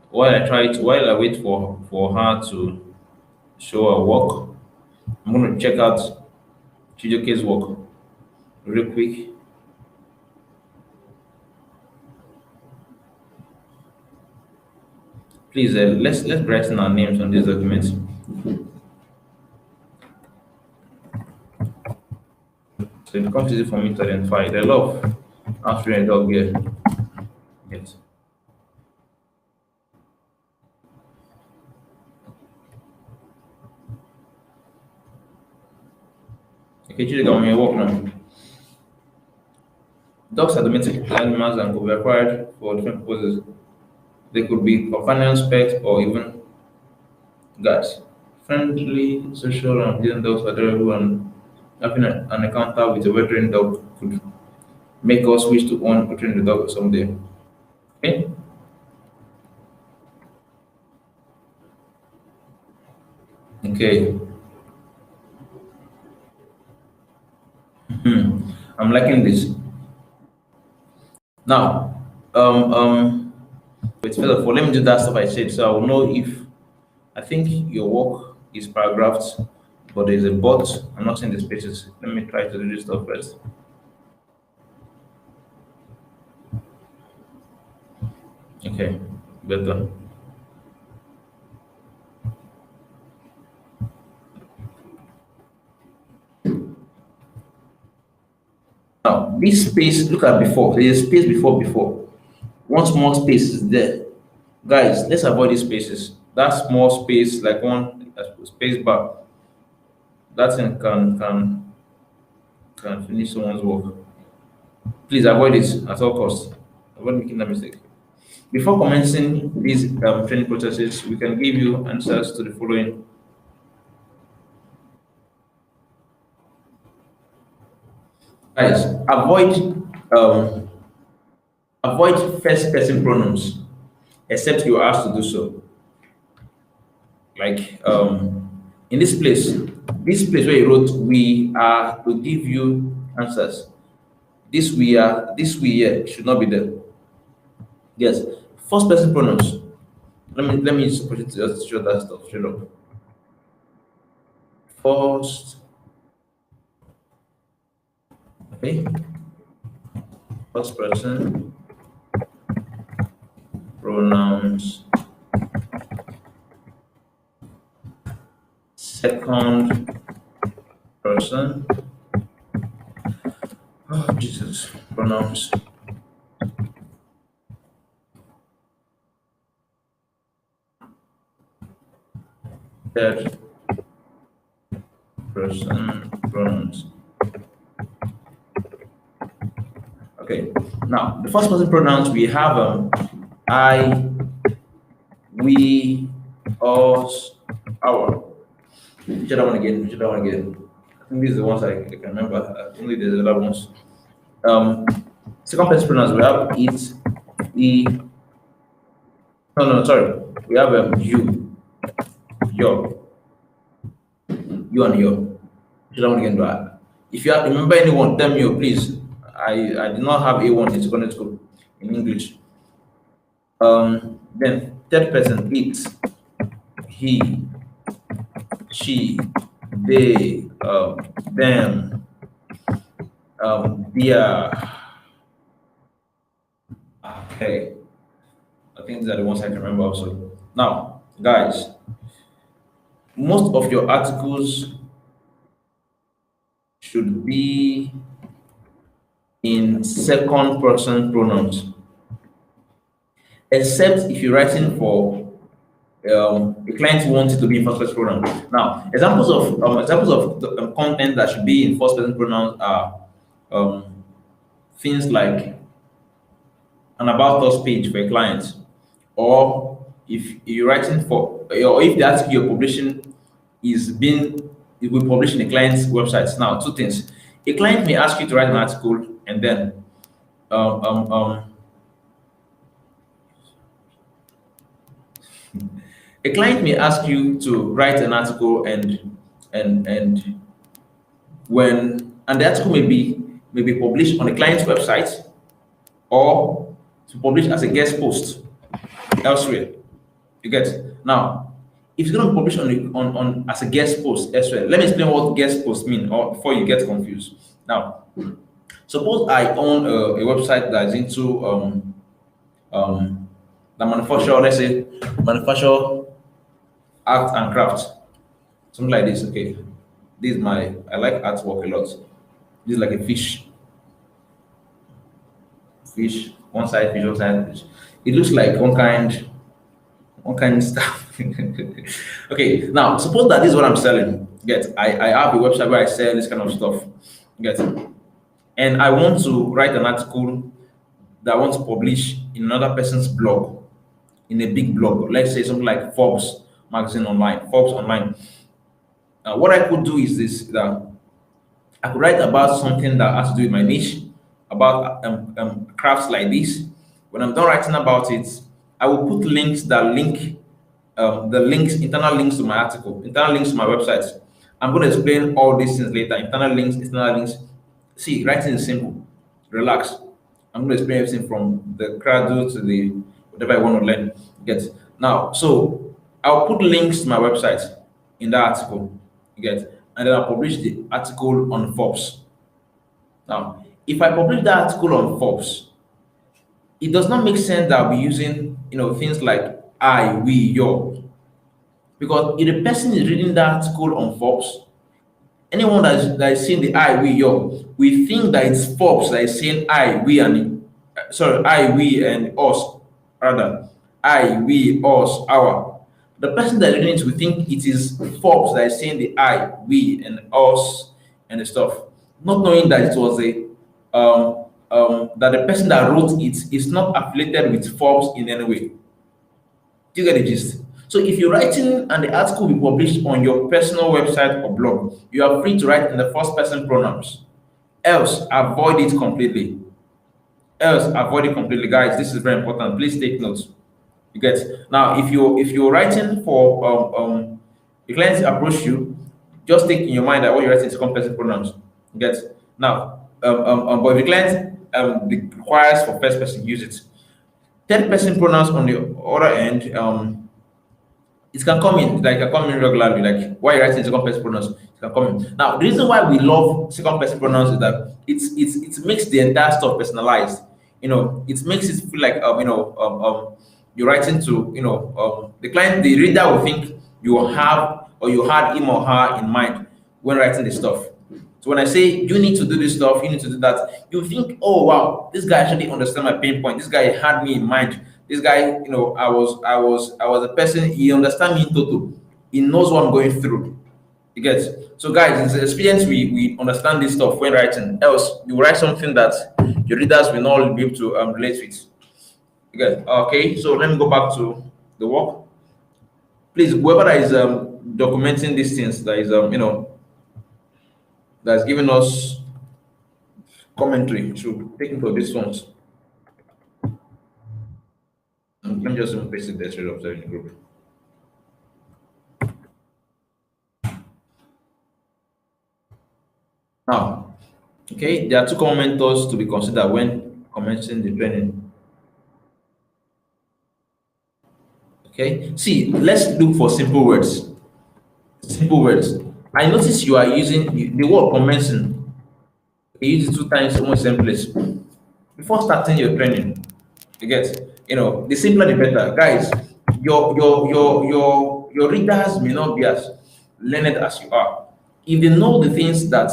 While I wait for her to show her work, I'm going to check out Chijoke's work real quick. Please, let's brighten our names on this document. So it becomes easy for me to identify. I love answering a dog here. Yes. Okay, Chidi got me work now. Dogs are domestic animals and could be acquired for different purposes. They could be companions, pets, or even guards. Friendly, social, and obedient dogs are adorable, and having an encounter with a well-trained dog could make us wish to own or train the dog someday. Okay? Okay. I'm liking this. Now, wait, first of all, let me do that stuff I said so I will know if I think your work is paragraphed, but there's a but. I'm not seeing the spaces. Let me try to do this stuff first. Okay, better. Now, this space, look at before. There's a space before. One small space is there. Guys, let's avoid these spaces. That small space, like one space bar, that thing can finish someone's work. Please avoid it at all costs. Avoid making that mistake. Before commencing these training processes, we can give you answers to the following. Guys, avoid first person pronouns except you are asked to do so. Like in this place where you wrote we are to give you answers. This we are, this we here should not be there. Yes, first person pronouns. Let me support it to just show that stuff straight up. First, okay. First person pronouns. Second person. Oh Jesus, pronouns. Third person pronouns. Okay. Now the first person pronouns we have I, we, us, our. Which other one again? Which other one again? I think these are the ones I can remember. Only there's other ones. Um, Second person pronouns we have it, he. No, no, sorry. We have you, your, you and your. Which other one again do I? If you have, remember anyone, tell me, please. I did not have A1 in secondary school in English. Then third person, it, he, she, they, them, their. Okay, I think these are the ones I can remember also. Now, guys, most of your articles should be in second person pronouns, except if you're writing for a client who wants it to be in first person pronoun. Now, examples of the, content that should be in first person pronouns are things like an about us page for a client, or if you're writing for, or if the article you're publishing it will publish in a client's website. Now, two things: a client may ask you to write an article, and then um, um, um, a client may ask you to write an article, and when and the article may be published on the client's website, or to publish as a guest post elsewhere. You get? Now, if it's going to publish on as a guest post elsewhere, let me explain what guest post mean, or before you get confused. Now, suppose I own a website that is into the manufacture, let's say manufacture art and craft, something like this. Okay, this is I like artwork a lot. This is like a fish, one side fish, one side fish. It looks like one kind of stuff. Okay, now suppose that this is what I'm selling. Get? I have a website where I sell this kind of stuff. Get? And I want to write an article that I want to publish in another person's blog, in a big blog. Let's say something like Forbes magazine online, Forbes online. What I could do is this: that I could write about something that has to do with my niche, about crafts like this. When I'm done writing about it, I will put links that link internal links to my article, internal links to my website. I'm going to explain all these things later. Internal links, external links. See, writing is simple. Relax. I'm going to explain everything from the cradle to the whatever I want to learn. Get? Now, so I'll put links to my website in that article. Get? And then I'll publish the article on Forbes. Now, if I publish that article on Forbes, it does not make sense that I'll be using things like I, we, your, because if the person is reading that article on Forbes, anyone that is seeing the I, we, your, we think that it's Forbes that is saying I, we, and I, we, and us, rather I, we, us, our. The person that is reading it will think it is Forbes that is saying the I, we, and us, and the stuff, not knowing that it was that the person that wrote it is not affiliated with Forbes in any way. Do you get the gist? So if you're writing and the article will be published on your personal website or blog, you are free to write in the first person pronouns. Else, avoid it completely. Guys. This is very important. Please take notes. You get? Now, if you're writing for if clients approach you, just take in your mind that what you're writing is second person pronouns. You get? Now, but if the client requires for first person, use it. Third person pronouns on the other end, it can come in regularly. Like why you're writing second person pronouns, it can come in. Now, the reason why we love second person pronouns is that it makes the entire stuff personalized. It makes it feel like you're writing to the client, the reader will think you have or you had him or her in mind when writing the stuff. So when I say you need to do this stuff, you need to do that, you think, oh wow, this guy actually understand my pain point. This guy had me in mind. This guy, I was a person. He understand me in total. He knows what I'm going through. You get. So guys, it's an experience we understand this stuff when writing. Else you write something that your readers will not be able to relate with. You get. Okay. So let me go back to the work. Please, whoever that is documenting these things, that is that's giving us commentary, should take into these ones. Let me just paste it there straight up there in the group. Now, okay, there are two common mentors to be considered when commencing the training. Okay, see, let's look for simple words. Simple words. I notice you are using the word commencing. You use it two times in the same place before starting your training. You get, the simpler the better, guys. Your readers may not be as learned as you are. If they know the things that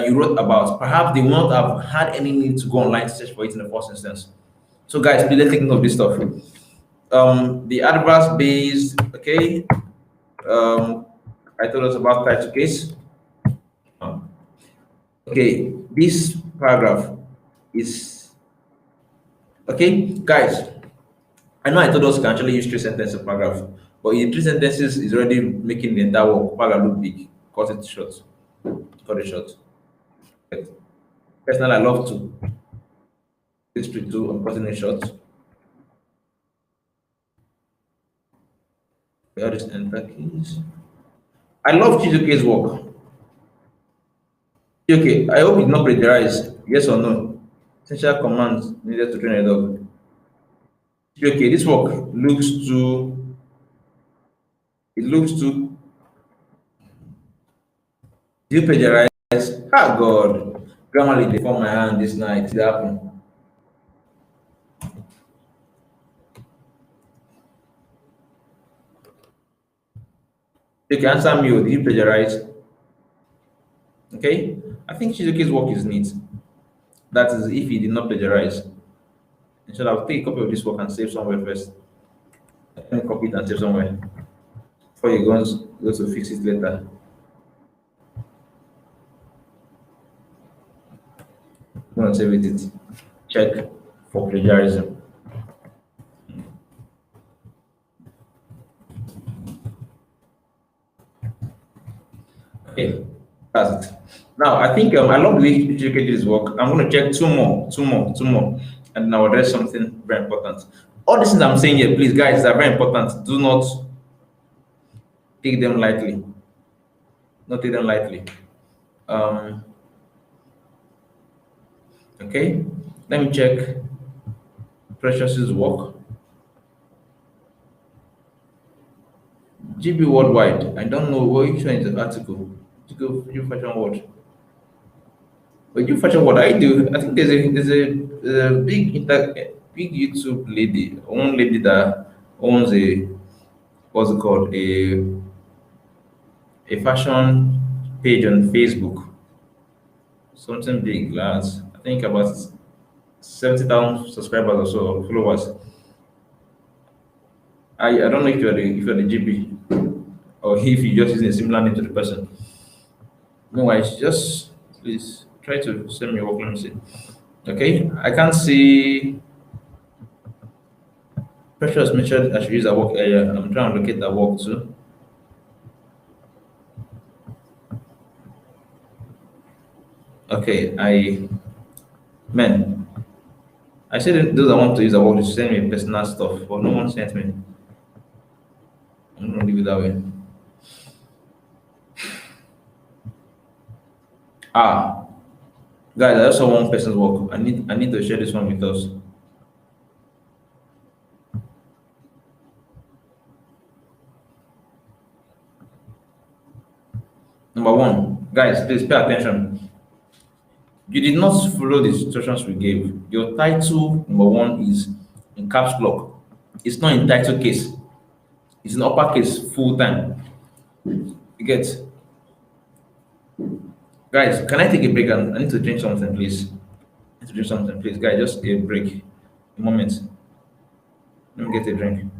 you wrote about, perhaps they will not have had any need to go online to search for it in the first instance. So, guys, please let's take note of this stuff. The adverse based, okay. I told us about title case. Okay, this paragraph is okay, guys. I know I told us you can actually use three sentences paragraph, but in three sentences is already making the entire paragraph look big. Cut it short. Cut it short. Personally, I love to history too. I'm cutting it short. Where is enter keys? I love Chizuke's work. Okay, I hope it's not plagiarized. Yes or no? Essential commands needed to train a dog. Okay, this work looks too. It looks too. Do you plagiarize? Ah, God. Grammarly, they form my hand this night. It happened. You can answer me, or do you plagiarize? Okay, I think Shizuki's work is neat. That is, if he did not plagiarize. Instead, I'll take a copy of this work and save somewhere first. Let me copy it and save somewhere before you go to fix it later. I'm going to save it. Check for plagiarism. Okay, that's it. Now, I think I love the way Shizuki did his work. I'm going to check two more, and then I'll address something very important. All these things I'm saying here, please, guys, are very important. Do not take them lightly. Not take them lightly. Okay, let me check Precious's work. GB Worldwide. I don't know which one is the article. You fashion word. But you fashion what I do. I think there's a big YouTube lady, one lady that owns what's it called, a fashion page on Facebook. Something big, lads. I think about 70,000 subscribers or so, followers. I don't know if you're the GB or if you're just using a similar name to the person. Meanwhile, just please try to send me a work. Let me see. Okay, I can't see. Precious mentioned I should use that work area. I'm trying to locate that work too. Okay, I said those I want to use the work to send me personal stuff, but no one sent me. I'm gonna leave it that way. Ah, guys, I also one person's work. I need to share this one with us. Number one, guys, please pay attention. You did not follow the instructions we gave. Your title number one is in caps lock. It's not in title case. It's in uppercase full time. You get. Guys, can I take a break? I need to drink something, please. I need to drink something, please. Guys, just a break. A moment. Let me get a drink.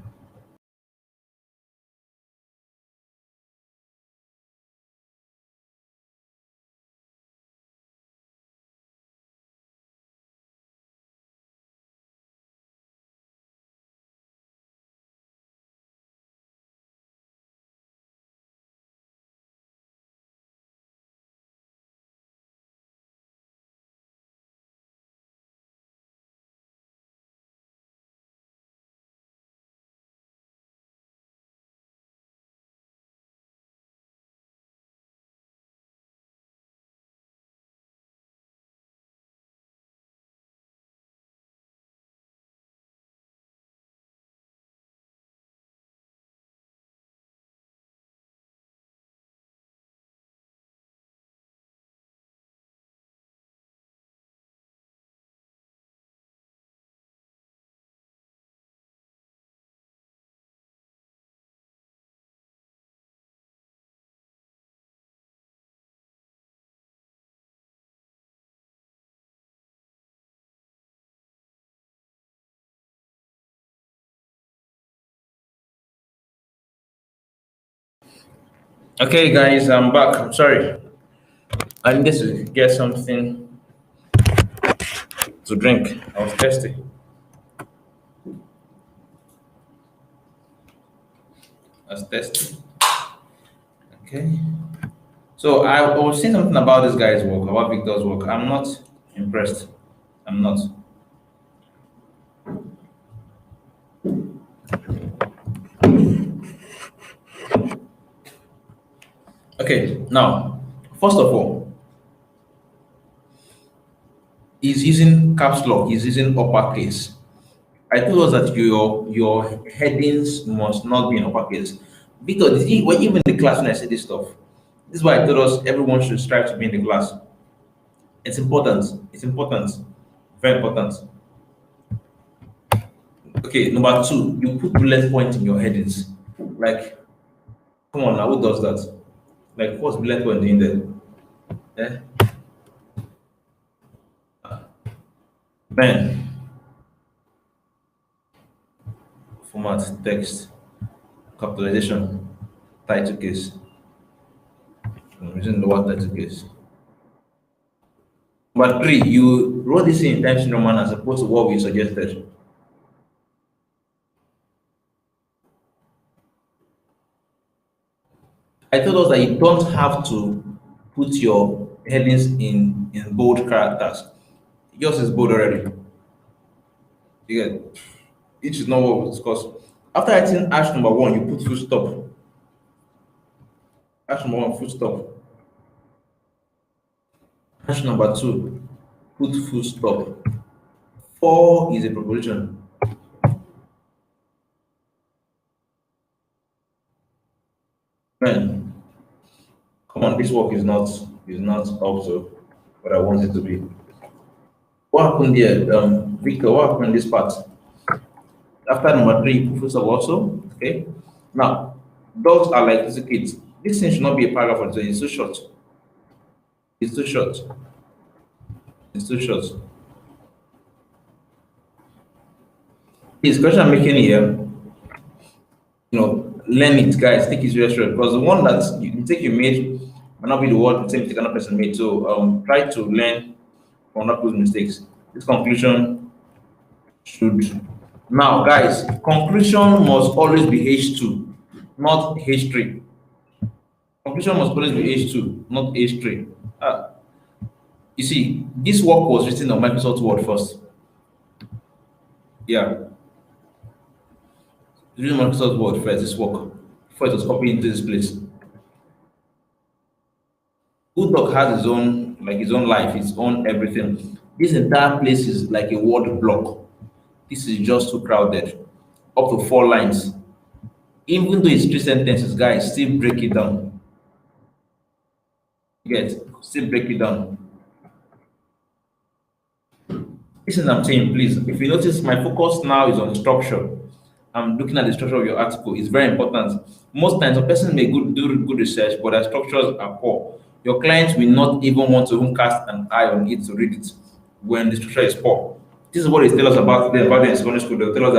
Okay, guys, I'm back. I'm sorry. I need to get something to drink. I was thirsty. I was thirsty. Okay. So I was saying something about this guy's work, about Victor's work. I'm not impressed. I'm not. Okay, now, first of all, he's using caps lock, he's using uppercase. I told us that your headings must not be in uppercase. Victor, did he, well, even in the class when I said this stuff, this is why I told us everyone should strive to be in the class. It's important. It's important. Very important. Okay, number two, you put bullet point in your headings. Like, come on now, who does that? Like, what's bullet point doing there? Eh? Ben, format, text, capitalization, title case. I'm using the word title case. Number three, you wrote this in Times New Roman as opposed to what we suggested. I told us that you don't have to put your headings in bold characters. Yours is bold already. You get it is not what we discussed. After writing hash number one, you put full stop. Hash number one, full stop. Hash number two, put full stop. Four is a proposition. Man, come on, this work is not up to what I want it to be. What happened here, Victor? What happened in this part? After number three, full stop also. Okay. Now, dogs are like little kids. This thing should not be a paragraph or two. It's too short. It's too short. It's too short. This question I'm making here, learn it, guys. Take it seriously because the one that you think you made might not be the one the same mistake another person made. So try to learn from not those mistakes. This conclusion should now, guys. Conclusion must always be H2, not H3. Conclusion must always be H2, not H3. You see, this work was written on Microsoft Word first. Yeah, written on Microsoft Word first. This work before it was copied into this place. Bulldog has his own life, his own everything. This entire place is like a word block. This is just too crowded. Up to four lines. Even though it's three sentences, guys, still break it down. You get, still break it down. Listen, I'm saying, please. If you notice, my focus now is on structure. I'm looking at the structure of your article. It's very important. Most times, a person may do good research, but their structures are poor. Your clients will not even want to even cast an eye on it to read it when the structure is poor. This is what they tell us about the secondary school. They'll tell us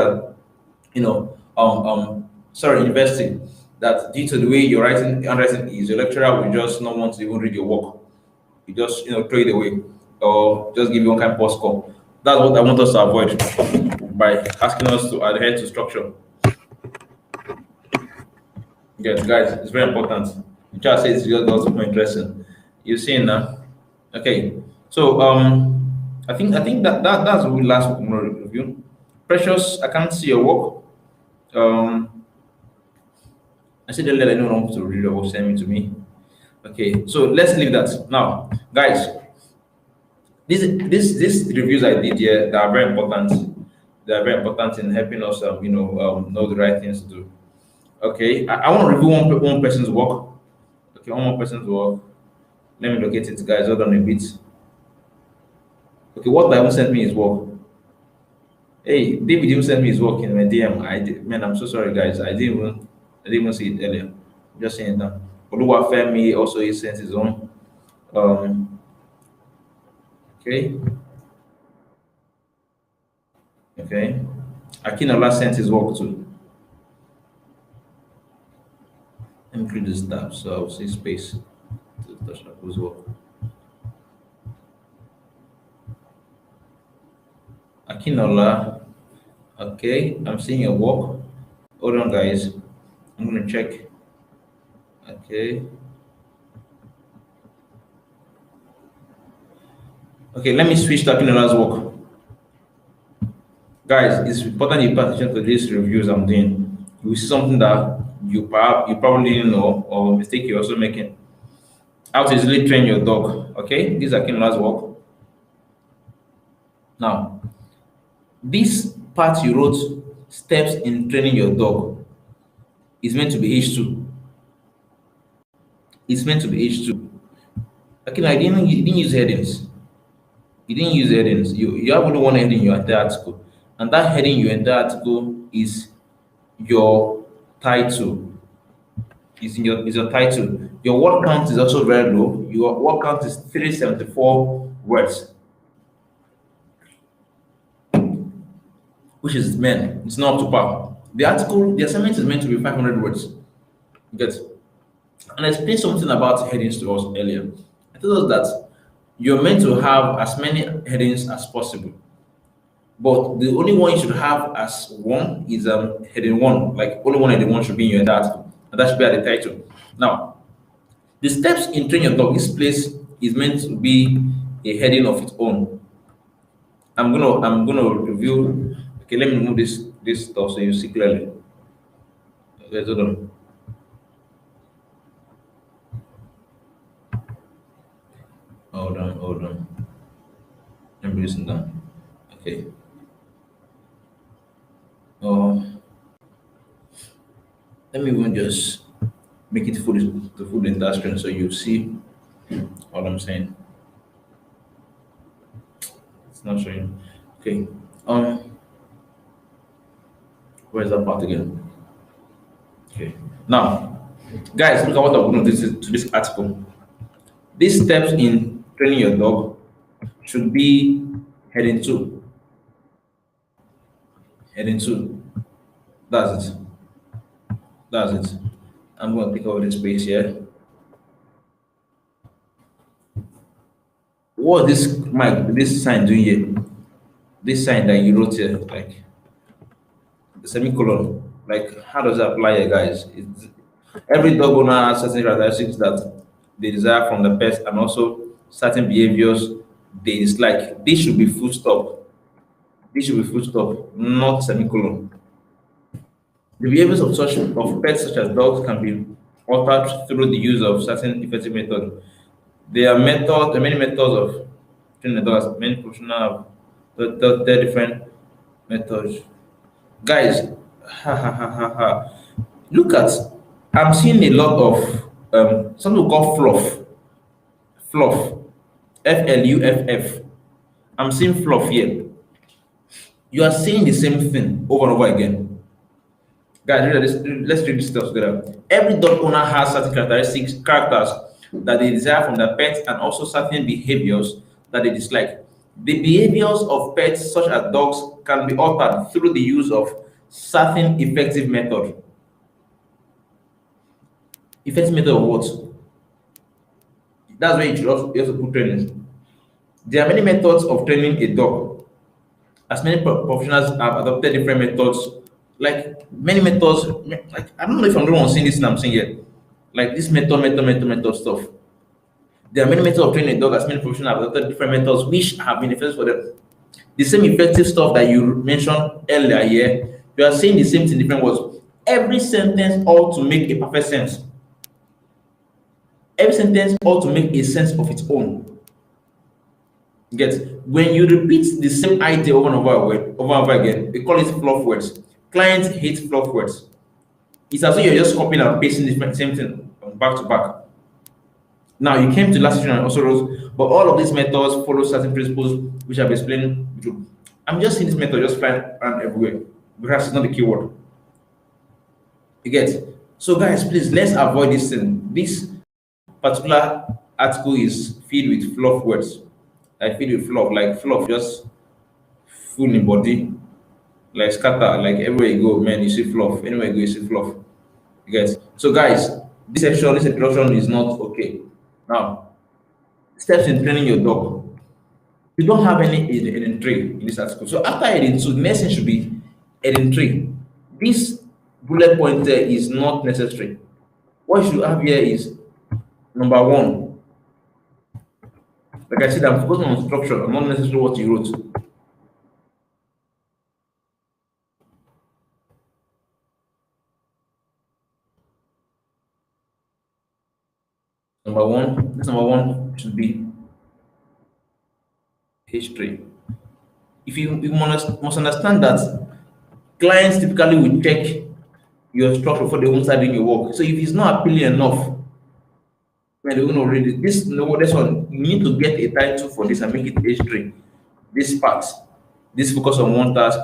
that, sorry, university, that due to the way your handwriting is, your lecturer will just not want to even read your work. You just, throw it away or just give you one kind of poor score. That's what I want us to avoid by asking us to adhere to structure. Yes, guys, it's very important. The child says it's just also more interesting. You see now? Okay. So I think that's the last review. Precious, I can't see your work. I said earlier I don't want to read or send it to me. Okay, so let's leave that. Now, guys, these reviews I did here, they are very important. They are very important in helping us know the right things to do. Okay, I want to review one person's work. Okay, one more person's work. Let me locate it, guys. Hold on a bit. Okay, what Bible sent me his work. Hey, David even sent me his work in my DM. Man, I'm so sorry, guys. I didn't even see it earlier. Just saying it now. Oluwafemi also he sent his own. Okay. Okay. Akinola sent his work too. Let me create this tab so I'll see space to touch up his work. Akinola. Okay, I'm seeing your work. Hold on, guys. I'm gonna check. Okay. Okay, let me switch to Akinola's work. Guys, it's important you pay attention to these reviews I'm doing. You will see something that you probably didn't know or mistake you're also making. How to easily train your dog. Okay, this is Akinola's work. Now, this part you wrote, steps in training your dog, is meant to be H2. It's meant to be H2. Okay, now you didn't use headings. You didn't use headings. You have only one heading in your entire article. And that heading in your entire article is your title. Is your title. Your word count is also very low. Your word count is 374 words. Which is it's not up to par. The assignment is meant to be 500 words. You get? And I explained something about headings to us earlier. I told us that you're meant to have as many headings as possible. But the only one you should have as one is heading one. Like only one heading one should be in your entire article. And that should be at the title. Now, the steps in training your dog, this place is meant to be a heading of its own. I'm gonna review. Okay, let me move this stuff so you see clearly. Okay, hold on. Hold on. Let me listen down. Okay. Let me even just make it full entire screen so you see what I'm saying. It's not showing. Okay. Where's that part again? Okay. Now, guys, look at what I'm going to do to this article. These steps in training your dog should be heading 2. Heading 2. That's it. I'm going to take over this space here. What is this sign doing here? This sign that you wrote here, like the semicolon, like how does that apply here, guys? Every dog owner has certain characteristics that they desire from the pet and also certain behaviors they dislike. This should be full stop. This should be full stop, not semicolon. The behaviors of pets such as dogs can be altered through the use of certain effective methods. There are many methods of training the dogs, many professionals have the different methods. Guys, look at, I'm seeing a lot of something we call fluff, Fluff. I'm seeing fluff here. You are saying the same thing over and over again. Guys, let's read this stuff together. Every dog owner has certain characters that they desire from their pets and also certain behaviors that they dislike. The behaviors of pets, such as dogs, can be altered through the use of certain effective method. Effective method of what? That's where you have to put training. There are many methods of training a dog. As many professionals have adopted different methods, like many methods. Like I don't know if I'm the one saying this and I'm saying it. Like this method stuff. There are many methods of training a dog, as many professionals have adopted different methods which have been effective for them. The same effective stuff that you mentioned earlier here, you are saying the same thing in different words. Every sentence ought to make a perfect sense. Every sentence ought to make a sense of its own. Get when you repeat the same idea over and over again, they call it fluff words. Clients hate fluff words. It's as though you're just copying and pasting the same thing back to back. Now you came to last session and also wrote, but all of these methods follow certain principles which I've explained. I'm just seeing this method just flying around everywhere because it's not the keyword. You get? So guys, please let's avoid this thing. This particular article is filled with fluff words. I filled with fluff, like fluff just full in body, like scatter, like everywhere you go, man, you see fluff. Anywhere you go, you see fluff. You get? So guys, this section, this introduction is not okay. Now, steps in training your dog. You don't have any heading 3 in this article. So after heading 2, the next thing should be heading 3. This bullet point there is not necessary. What you should have here is number 1. Like I said, I'm focusing on structure and not necessarily what you wrote. Number 1, this number 1 should be H3. If you must understand that clients typically will check your structure before they won't start doing your work. So if it's not appealing enough, when they're going to read it, this one, you need to get a title for this and make it H3. This part, this focus on one task,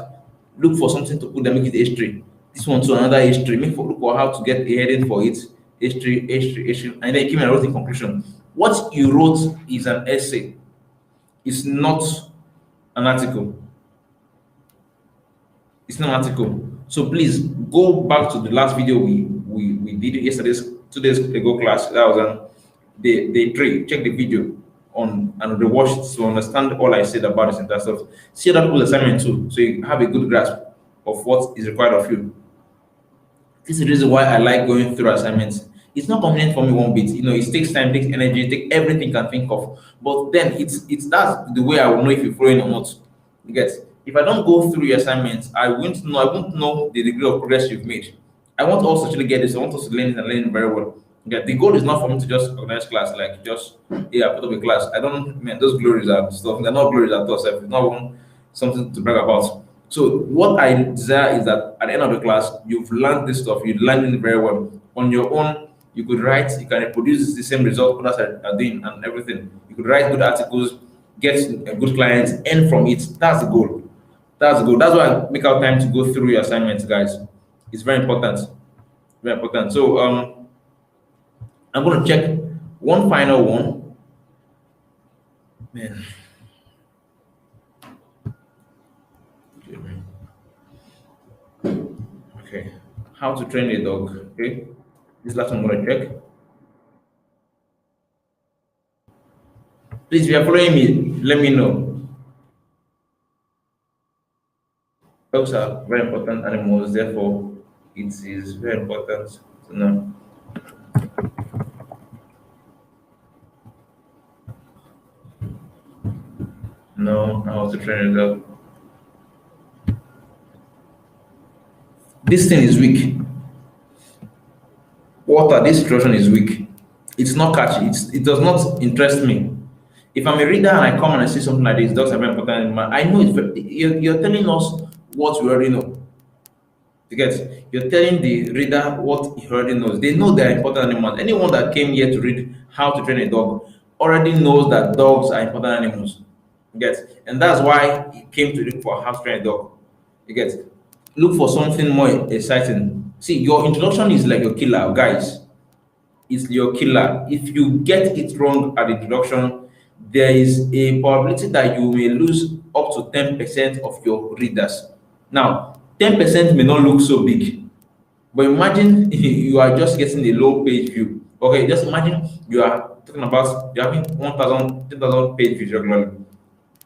look for something to put and make it H3. This one to another H3. Look for how to get a heading for it. H3, H3, H3, and then you came and wrote in conclusion. What you wrote is an essay. It's not an article. It's not an article. So please go back to the last video we did yesterday's 2 days ago class. That was on day 3. Check the video on and rewatch it to understand all I said about this entire stuff. See other people's assignment too, so you have a good grasp of what is required of you. This is the reason why I like going through assignments. It's not convenient for me one bit. You know, it takes time, takes energy, take everything you can think of. But then it's that's the way I will know if you're following or not. You get? If I don't go through your assignments, I won't know the degree of progress you've made. I want us to actually get this. I want us to learn it and learn it very well. Okay? The goal is not for me to just organize class, like just put up a class. I don't mean those glories and stuff. They're not glories at all. So it's not something to brag about. So what I desire is that at the end of the class, you've learned this stuff, you learned it very well. On your own, you could write, you can reproduce the same result others are doing and everything. You could write good articles, get good clients, earn from it. That's the goal. That's the goal. That's why I make out time to go through your assignments, guys. It's very important. Very important. So I'm going to check one final one. Man. Okay, how to train a dog. Okay, this last one I'm gonna check. Please, if you are following me, let me know. Dogs are very important animals, therefore, it is very important to know. Know how to train a dog. This thing is weak. Water, this instruction is weak. It's not catchy. It does not interest me. If I'm a reader and I come and I see something like this, dogs are very important. I know you're telling us what we already know. You get? You're telling the reader what he already knows. They know they're important animals. Anyone that came here to read how to train a dog already knows that dogs are important animals. You get? And that's why he came to look for how to train a dog. You get? Look for something more exciting. See, your introduction is like your killer, guys. is your killer. If you get it wrong at the introduction, there is a probability that you may lose up to 10% of your readers. Now, 10% may not look so big, but imagine you are just getting a low page view. Okay, just imagine you are talking about you having 1,000, 10,000 page views regularly,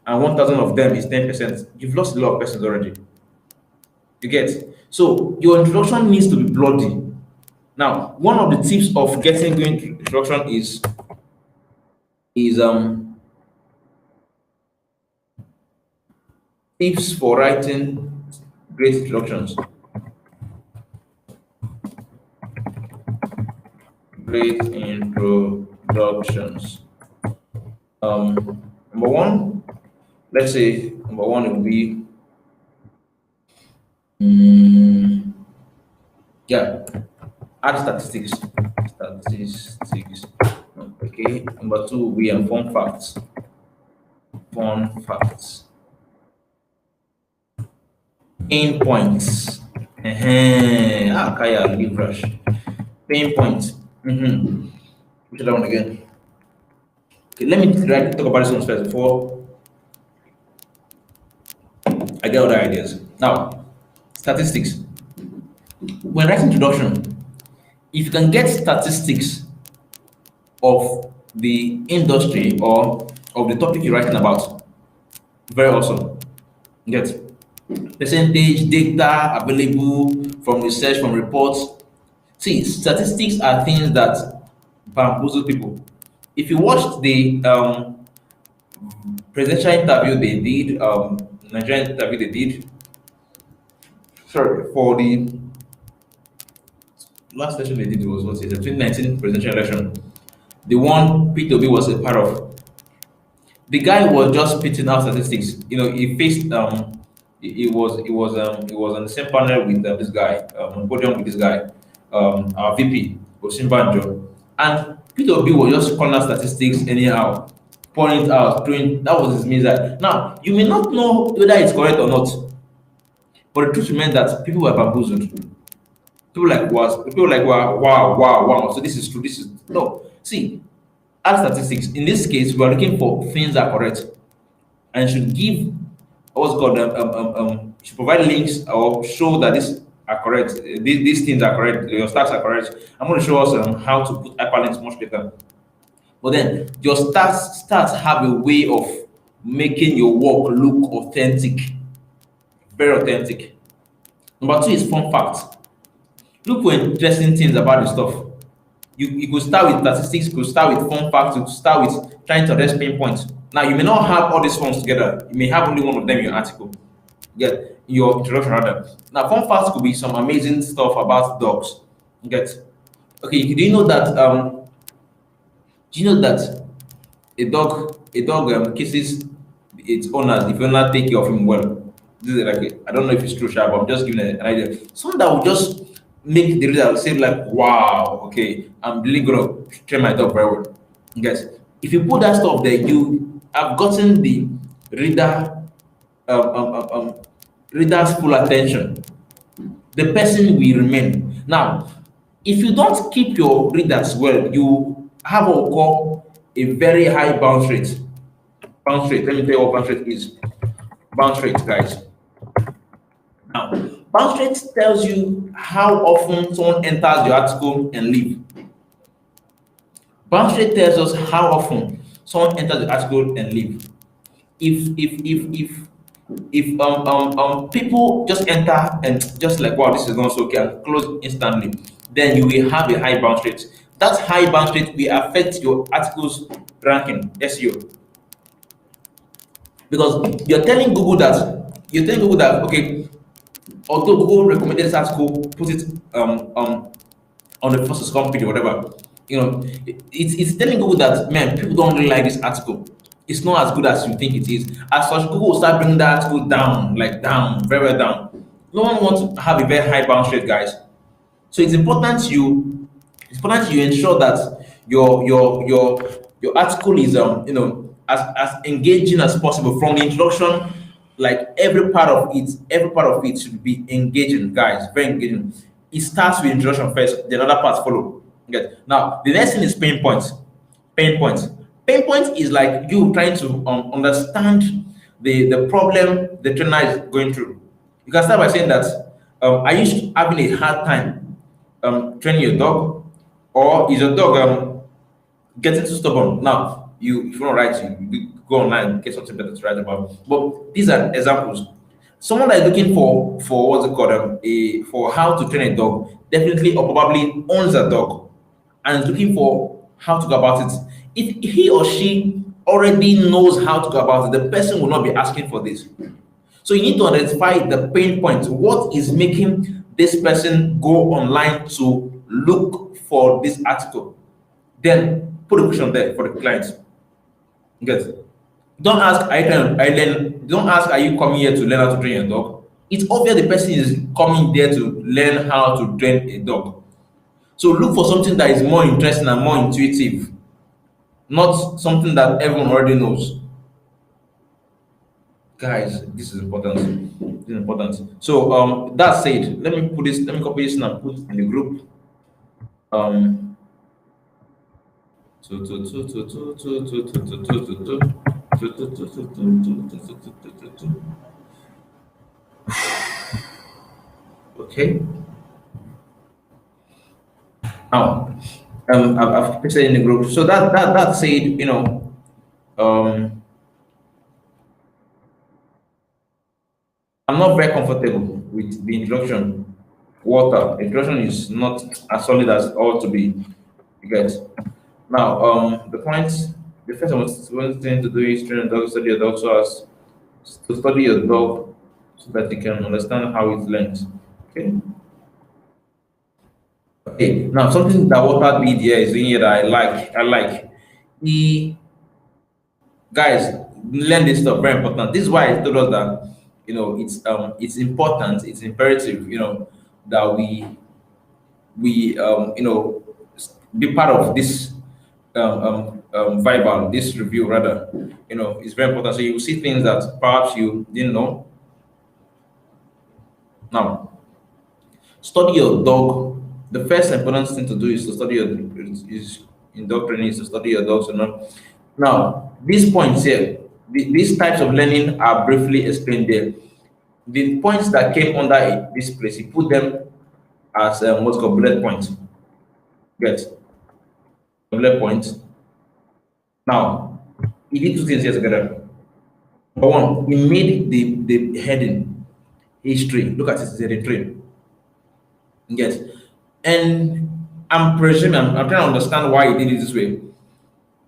and 1,000 of them is 10%. You've lost a lot of persons already. You get? So your introduction needs to be bloody. Now, one of the tips of getting going to introduction is tips for writing great introductions. Great introductions. Number one, let's say number one it will be yeah, add statistics. Statistics. Okay. Number two will be fun facts. Fun facts. Pain points. Kaya, leave rush. Pain points. Which other one again? Okay, let me talk about this one first before I get other ideas. Now, statistics. When writing introduction, if you can get statistics of the industry or of the topic you're writing about, very awesome. Get percentage data available from research, from reports. See, statistics are things that bamboozle people. If you watched the presidential interview they did, Nigerian interview they did, sorry, for the last session they did was what is the 2019 presidential election. The one P2B was a part of. The guy was just spitting out statistics. You know, he faced it was on the same panel with this guy, on podium with this guy, our VP, Osinbanjo. And P2B was just calling out statistics anyhow, pouring it out, doing that was his means that now you may not know whether it's correct or not, but the truth remains that people were bamboozled. People like wow. So this is true. This is no. See, add statistics. In this case, we are looking for things that are correct and should give what's called should provide links or show that these are correct. These things are correct. Your stats are correct. I'm going to show us how to put hyperlinks much later. But then your stats have a way of making your work look authentic, very authentic. Number two is fun facts. Look for interesting things about the stuff. You could start with statistics, you could start with fun facts, you could start with trying to address pain points. Now you may not have all these ones together. You may have only one of them in your article. Get your introduction rather. Now fun facts could be some amazing stuff about dogs. Get okay. Do you know that a dog kisses its owner if the owner take care of him well? This is like I don't know if it's true, Sha, but I'm just giving an idea. Something that will just make the reader say like, wow, okay, I'm really gonna train my dog very well. Guys, if you put that stuff there, you have gotten the reader reader's full attention. The person will remain. Now, if you don't keep your readers well, you have what we call a very high bounce rate. Bounce rate. Let me tell you what bounce rate is. Bounce rate, guys. Now, bounce rate tells you how often someone enters your article and leave. Bounce rate tells us how often someone enters the article and leave. If people just enter and just like wow, this is not so okay and close instantly, then you will have a high bounce rate. That high bounce rate will affect your article's ranking, SEO. Because you're telling Google that okay, although Google recommended this article, put it on the first company or whatever, it's telling Google that man, people don't really like this article. It's not as good as you think it is. As such, Google will start bringing that article down, like down, very, very down. No one wants to have a very high bounce rate, guys. So it's important you ensure that your article is as engaging as possible from the introduction. Like every part of it should be engaging, guys, very engaging. It starts with introduction first, then other parts follow. Get now the next thing is pain points. Pain points. Pain points is like you trying to understand the problem the trainer is going through. You can start by saying that are you having a hard time training your dog, or is your dog getting too stubborn? Now, if you want to write, you go online, get something better to write about. But these are examples. Someone that is looking for what's it called, for how to train a dog, definitely or probably owns a dog and is looking for how to go about it. If he or she already knows how to go about it, the person will not be asking for this. So you need to identify the pain points. What is making this person go online to look for this article? Then put a question there for the client. Yes. Don't ask, are you trying, are you learn, don't ask, are you coming here to learn how to train your dog? It's obvious the person is coming there to learn how to train a dog. So look for something that is more interesting and more intuitive, not something that everyone already knows. Guys, this is important. This is important. So that said, let me put this, let me copy this and put in the group. Um okay. Now I've pasted in the group. So that said, um I'm not very comfortable with the introduction. Water. Introduction is not as solid as it ought to be. You guys. Now, the points, the first one thing to do is train a dog, study your dog so as to study your dog so that you can understand how it learns. Okay. Okay. Now, something that Water did here is in here that I like. The guys learn this stuff very important. This is why I told us that it's important, it's imperative, that we be part of this Bible, this review rather. It's very important. So you will see things that perhaps you didn't know. Now, study your dog. The first important thing to do is to study is in dog training is to study your dogs. Now, these points here, these types of learning are briefly explained there. The points that came under this place, he put them as what's called bullet points. Get bullet points. Now, he did two things here together. Number one, he made the heading history. Look at it, it's heading three. Yes. And I'm presuming, I'm trying to understand why he did it this way.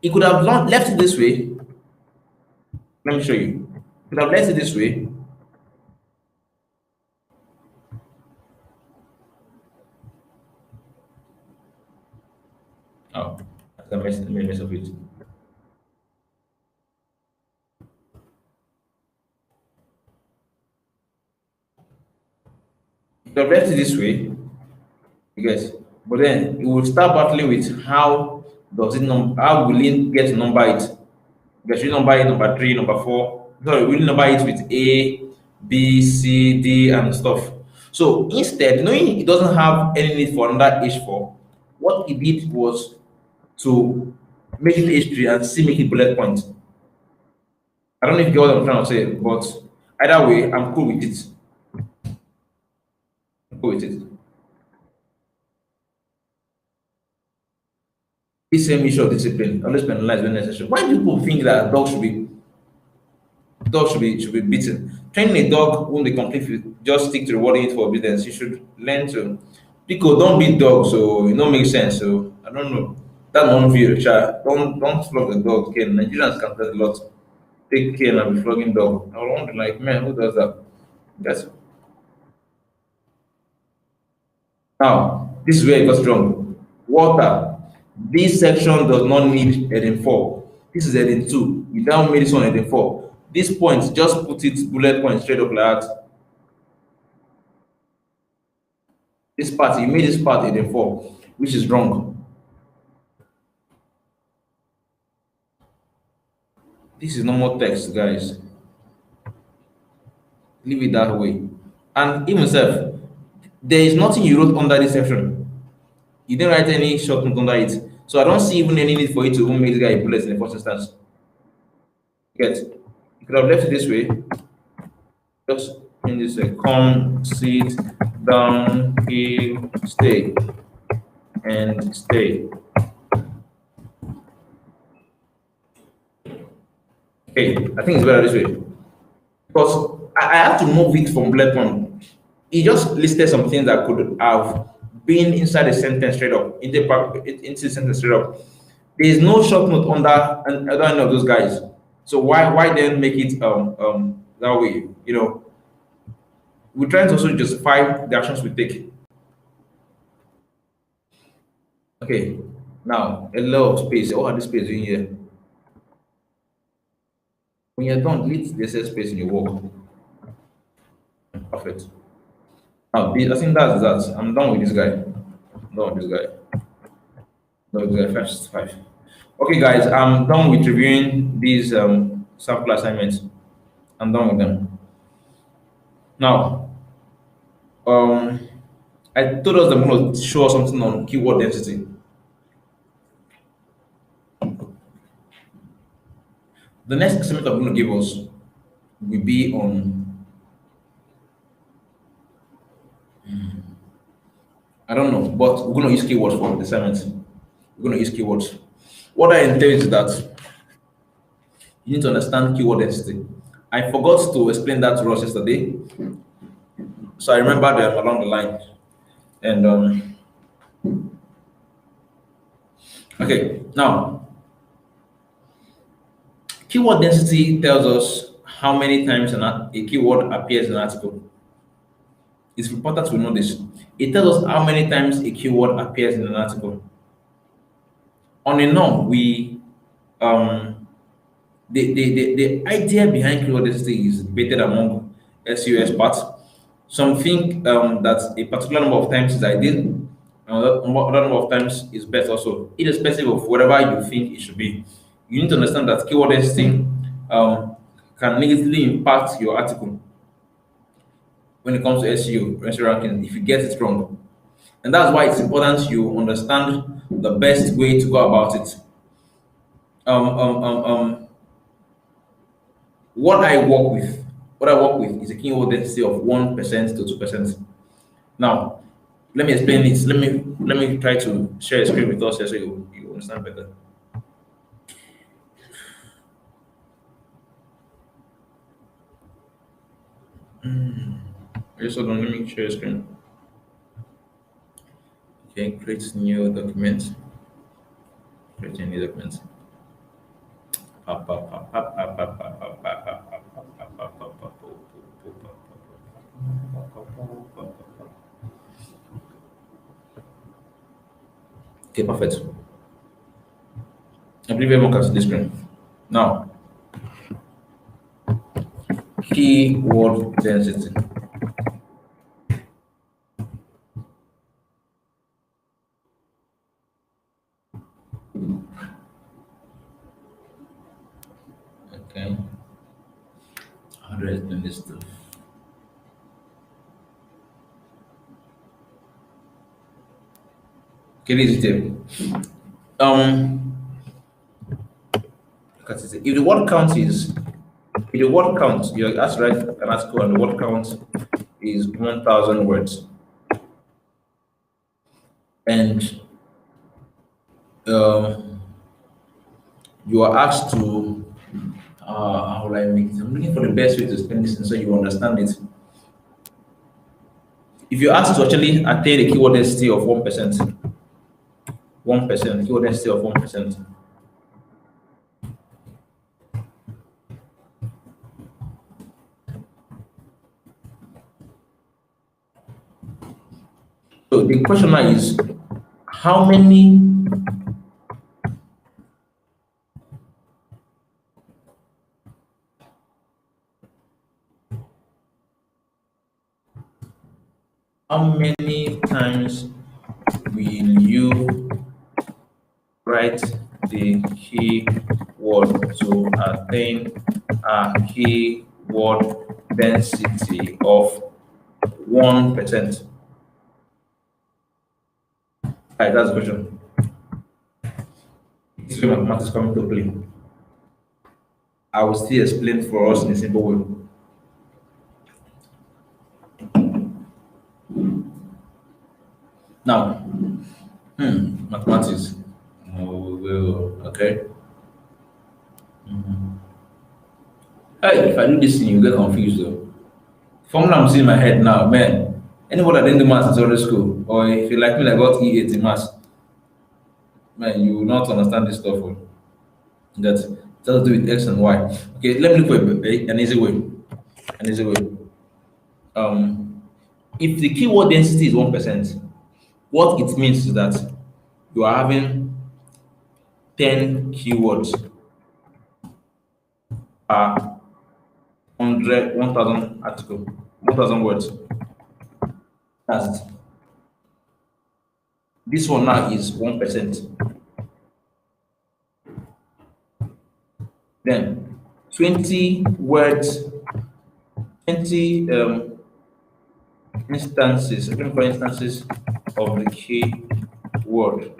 He could have left it this way. Let me show you. He could have left it this way. Oh, that's a mess of it. He could have left it this way. Yes. But then we will start battling with how does it how will it get to number it? Because we number it number three, number four. Sorry, we'll number it with A, B, C, D, and stuff. So instead, knowing it doesn't have any need for another H4, what he did was to make it H3 and still make it bullet point. I don't know if you get what I'm trying to say, but either way, I'm cool with it. I'm cool with it. This same issue of discipline, always penalized when necessary. Why do people think that dogs should be beaten? Training a dog won't be complete if you just stick to rewarding it for obedience. You should learn to people don't beat dogs, so it don't make sense. So I don't know. That one view, child. Don't flog the dog. Cane. Nigerians can tell a lot. Take cane and be flogging dog. I wonder, like, man, who does that? That's now. This is where it got wrong. Water. This section does not need heading 4. This is heading 2. You now made this one heading 4. This point, just put it bullet point straight up like that. This part, you made this part heading 4, which is wrong. This is normal text, guys. Leave it that way. And even self, there is nothing you wrote under this section. You didn't write any short note under it. So I don't see even any need for you to even make this guy a bullet in the first instance. Get. You could have left it this way. Just change this come, sit, down, heel, stay, and stay. Okay, I think it's better this way. Because I have to move it from bullet point. He just listed some things that could have been inside the sentence straight up, into the sentence straight up. There is no short note under any of those guys. So why then make it that way? You know, we're trying to also justify the actions we take. Okay, now a lot of space. What are the space doing here? When you're done, delete the excess space in your work. Perfect. Now, I think that's that. I'm done with this guy. I'm done with this guy. No, this guy 565. Okay, guys, I'm done with reviewing these sample assignments. I'm done with them. Now, I told us I'm going to show us something on keyword density. The next assignment I'm going to give us will be on I don't know, but we're going to use keywords for the assignment. We're going to use keywords. What I entail is that you need to understand keyword density. I forgot to explain that to us yesterday, so I remember them along the line. And okay, now keyword density tells us how many times a keyword appears in an article. It's important to know this. It tells us how many times a keyword appears in an article. On a norm, we the idea behind keyword density is debated among SEO experts. Some think that a particular number of times is ideal, and other number of times is best also, irrespective of whatever you think it should be. You need to understand that keyword density can negatively impact your article when it comes to SEO, ranking, if you get it wrong. And that's why it's important you understand the best way to go about it. Um, um, um, um, what I work with is a keyword density of 1% to 2%. Now, let me explain it. Let me try to share a screen with us here so you understand better. Just hold on, let me share a screen. Okay, create new document. Create a new document. Okay, perfect. I believe everyone can see the screen. Now, keyword density. Okay. How do I explain this stuff? Okay, this is it. Look at it. If the word count is if the word count, you that's right, an article and the word count is 1,000 words. And you are asked to how will I make it? I'm looking for the best way to explain this so you understand it. If you're asked to actually attain a keyword density of 1%, keyword density of 1%. So the question now is how many times will you write the keyword to attain a keyword density of 1%? Right, that's the question. This is where mathematics come to play. I will still explain for us in a simple way. Now, mathematics. Okay. Hey, if I do this thing, you get confused though. Formula I'm seeing in my head now, man. Anybody that didn't do maths in secondary school, or if you like me, I got E8 in maths, man, you will not understand this stuff. Oh. That just do with X and Y. Okay, let me look for an easy way. An easy way. If the keyword density is 1%, what it means is that you are having 10 keywords per 1,000 article, 1,000 words. That's it. This one now is 1%. Then 20 words, 20 instances, for instances of the key word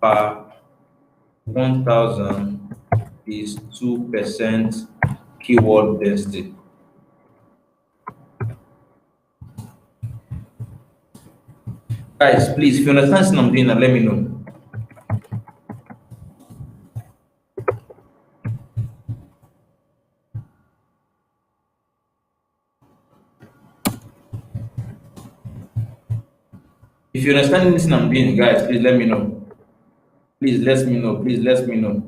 per 1,000 is 2% keyword density. Guys, please, if you understand something I'm doing, let me know. If you understand this I'm doing, guys, please let me know. Please let me know. Please let me know.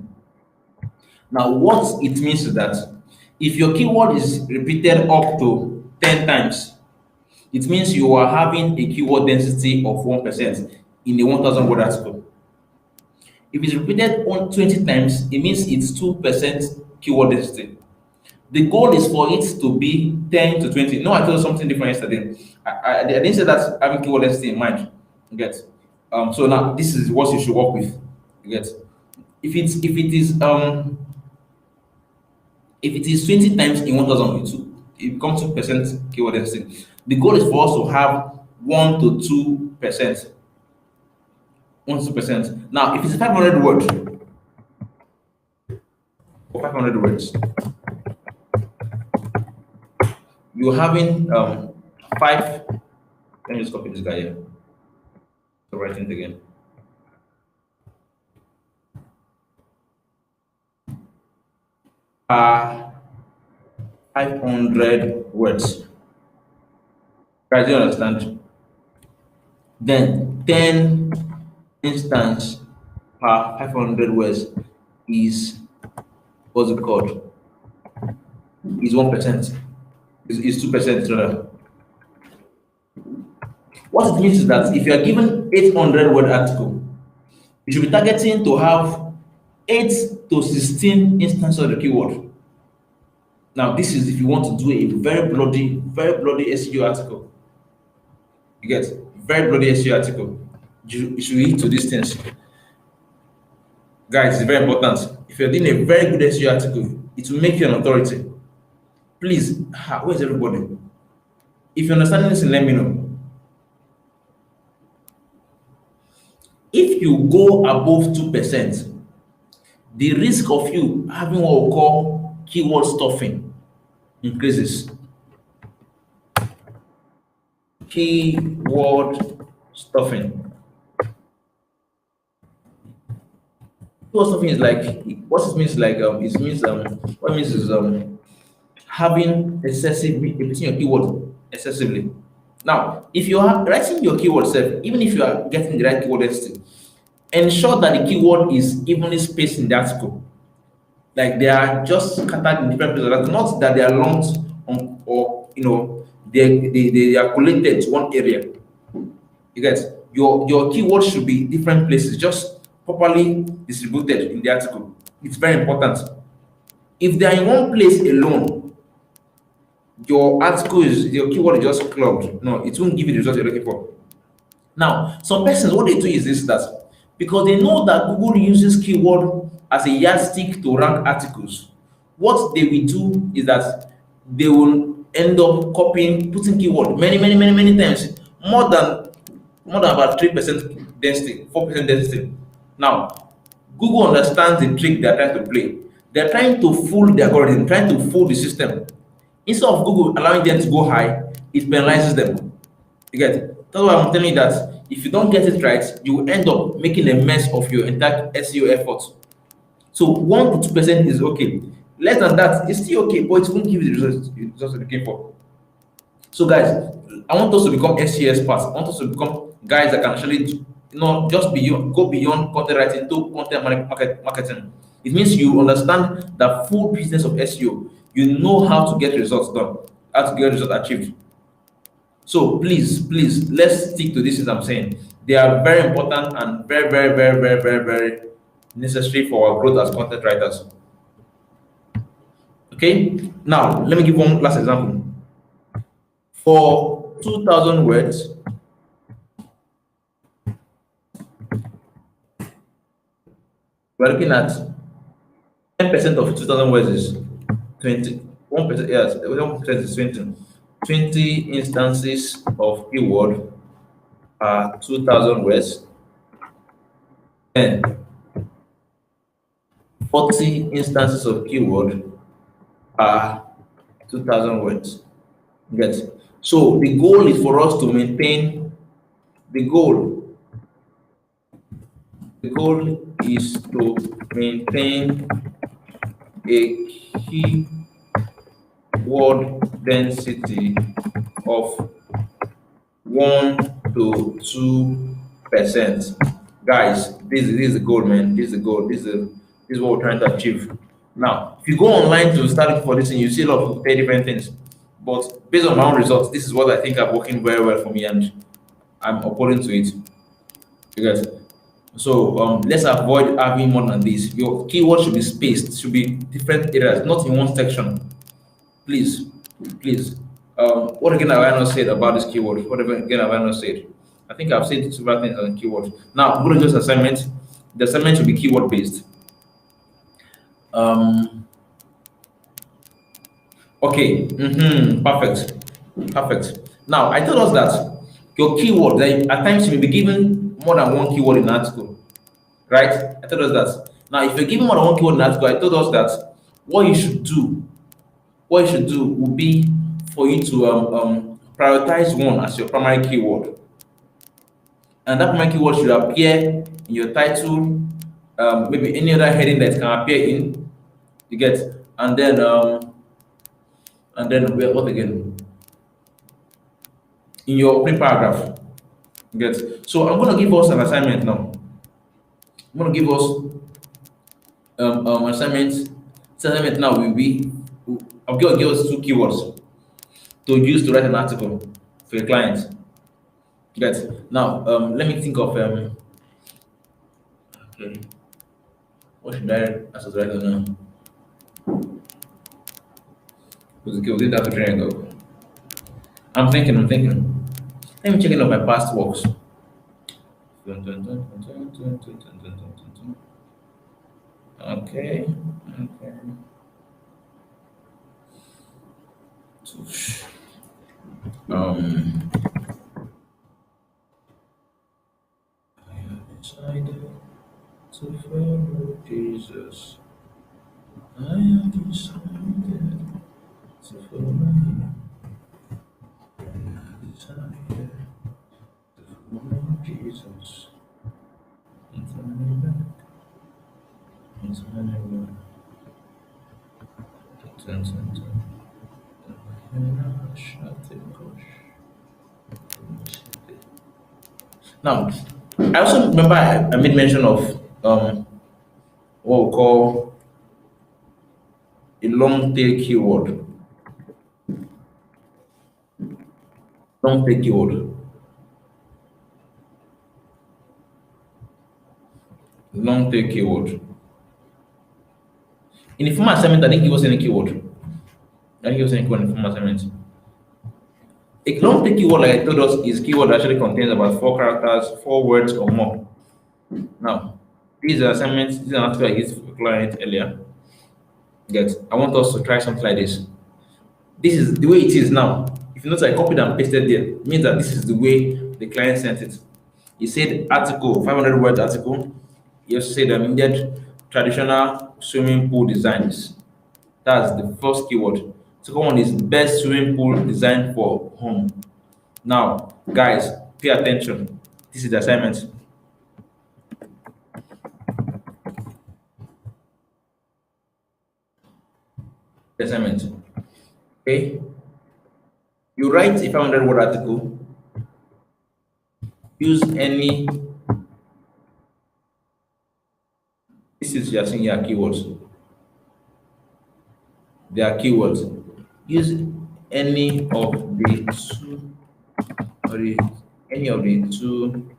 Now, what it means is that if your keyword is repeated up to 10 times, it means you are having a keyword density of 1% in a 1,000 word article. If it's repeated on 20 times, it means it's 2% keyword density. The goal is for it to be 10 to 20. No, I told you something different yesterday. I didn't say that having keyword density in mind. You get? So now this is what you should work with. You get? If it is 20 times in 1,000, it becomes 2% keyword density. The goal is for us to have 1 to 2%. 1 to 2%. Now, if it's 500 words, or 500 words, you're having 5. Let me just copy this guy here. So write it again. Uh, 500 words. Guys, do you understand? Then 10 instance per 500 words is, what's it called? Is 1%. Is 2% rather. What it means is that if you are given 800 word article, you should be targeting to have 8 to 16 instances of the keyword. Now, this is if you want to do a very bloody SEO article. You get very bloody SEO article. You should read to these things. Guys, it's very important. If you're doing a very good SEO article, it will make you an authority. Please, where's everybody? If you understand this, let me know. If you go above 2%, the risk of you having what we call keyword stuffing increases. Keyword stuffing. Keyword stuffing is like, what it means like what it means is having excessive repeating your keyword excessively. Now, if you are writing your keyword self, even if you are getting the right keyword density, ensure that the keyword is evenly spaced in the article. Like they are just scattered in different places, not that they are lumped on, or they are collated to one area. You get your keyword should be different places, just properly distributed in the article. It's very important. If they are in one place alone, your keyword is just clubbed. No, it won't give you the result you're looking for. Now, some persons, what they do is this, that because they know that Google uses keyword as a yardstick to rank articles, what they will do is that they will end up copying, putting keyword many times more than about 3% density, 4% density. Now, Google understands the trick they're trying to play. They're trying to fool the algorithm, trying to fool the system. Instead of Google allowing them to go high, it penalizes them. You get it? That's why I'm telling you that if you don't get it right, you will end up making a mess of your entire SEO efforts. So 1 to 2% is okay. Less than that, it's still okay, but it won't give you the results you're looking for. So guys, I want us to become SEO experts. I want us to become guys that can actually, just go beyond content writing to content marketing. It means you understand the full business of SEO. You know how to get results done, how to get results achieved. So please, let's stick to this as I'm saying. They are very important and very, very, very, very, very, very necessary for our growth as content writers. Okay, now let me give one last example. For 2,000 words, we're looking at 10% of 2,000 words is 20. 1%, yes, 1% is 20. 20 instances of keyword are 2,000 words. And 40 instances of keyword are 2,000 words. Yes. So the goal is for us to maintain the goal. The goal is to maintain a keyword density of 1 to 2%. Guys, this is the goal, man. This is the goal. This is what we're trying to achieve. Now, if you go online to start looking for this, and you see a lot of very different things. But based on my own results, this is what I think are working very well for me, and I'm upholding to it. Because so let's avoid having more than this. Your keyword should be spaced, should be different areas, not in one section. Please, please. What again have I not said about this keyword? What again have I not said? I think I've said several things on keyword. Now I'm going to do this assignment. The assignment should be keyword based. Okay. Perfect. Now I told us that your keyword, that at times you may be given more than one keyword in an article, right? I told us that. Now, if you're given more than one keyword in an article, I told us that what you should do would be for you to prioritize one as your primary keyword, and that primary keyword should appear in your title, maybe any other heading that can appear in. You get, and then what again? In your opening paragraph. You get. So I'm going to give us an assignment now. I'm going to give us assignment. This assignment now will be, I'm going to give us 2 keywords to use to write an article for your client. Get. Now let me think of okay. What should I answer right now? Okay, we did that to training go. I'm thinking. Let me check out my past works. Okay. I have decided to follow Jesus. I have decided to follow him. I have decided to follow Jesus. It's running back. Now, I also remember I made mention of what we call a long tail keyword. Long tail keyword. Long tail keyword. In the formal assignment, I didn't give us any keyword. I didn't give us any keyword in the formal assignment. A long tail keyword, like I told us, is keyword that actually contains about 4 characters, 4 words or more. Now, these are assignments. This is an article I used for the client earlier. Get. I want us to try something like this. This is the way it is now. If you notice, I copied and pasted there. It means that this is the way the client sent it. He said article, 500 word article. He also said needed traditional swimming pool designs. That's the first keyword. Second one is best swimming pool design for home. Now, guys, pay attention. This is the assignment. The assignment. Okay. You write a 500 word article. Use any. This is you're seeing your keywords. They are keywords. Use any of the two, or any of the two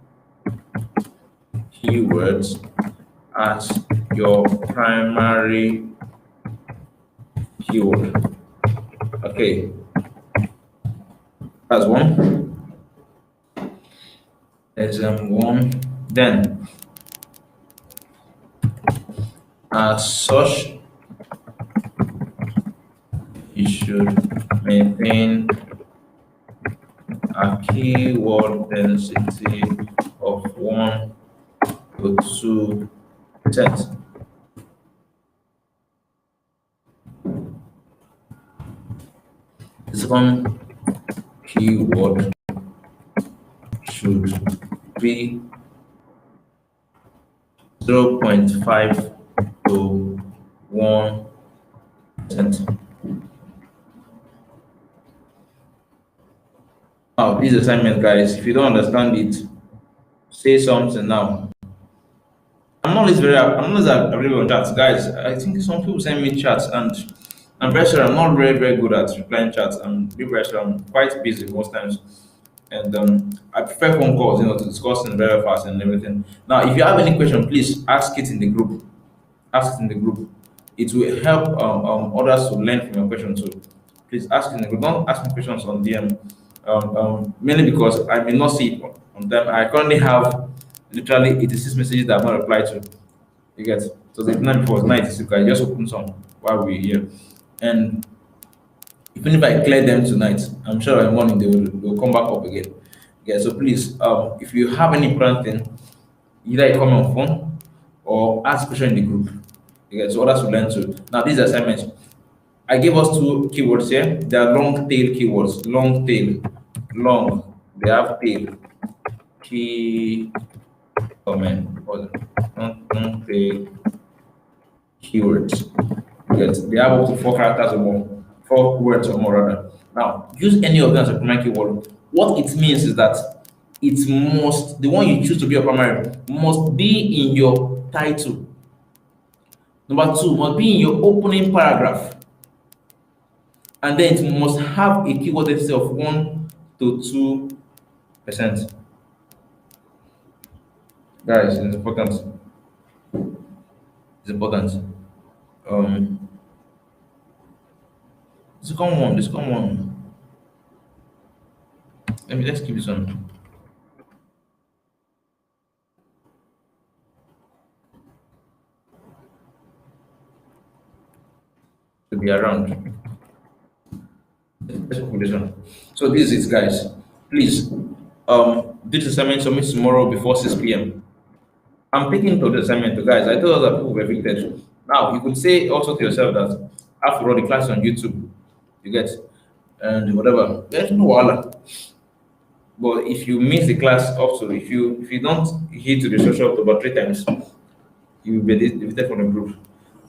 keywords as your primary keyword. Okay, that's one. There's one. Then, as such, you should maintain a keyword density of 1 to 2%. The second keyword should be 0.5 to 1%. Now, this assignment, guys, if you don't understand it, say something now. I'm not always available on chats, guys. I think some people send me chats, and I'm very sure I'm not very good at replying chats. Be very sure I'm quite busy most times, and I prefer phone calls, to discuss things very fast and everything. Now, if you have any question, please ask it in the group. Ask it in the group. It will help others to learn from your question too. Please ask it in the group. Don't ask me questions on DM. Mainly because I may not see it on them. I currently have literally 86 messages that I've not replied to. You get, so the night before was 96. I just opened some while we're here, and even if I clear them tonight, I'm sure in the morning they will come back up again. Yeah, so please, if you have any important thing, either you comment on phone or ask question in the group. You get, so others will learn too. Now, this assignment, I gave us two keywords here. They are long tail keywords. Long tail, long. They have tail. Key comment. Long tail keywords. Yes, they have up to 4 characters or more, 4 words or more rather. Now, use any of them as a primary keyword. What it means is that the one you choose to be your primary must be in your title. Number two, must be in your opening paragraph. And then it must have a keyword density of 1 to 2%. Guys, it's important. It's important. The second one. Let's keep this one. To be around. Let's put this one. So this is, guys. Please, this assignment submit tomorrow before 6 p.m. I'm taking to the assignment, guys. I told us that people were evicted. Now you could say also to yourself that after all the class on YouTube, you get, and whatever. There's no wala. But if you miss the class also, if you don't hit to the social October 3 times, you will be defeated from the group.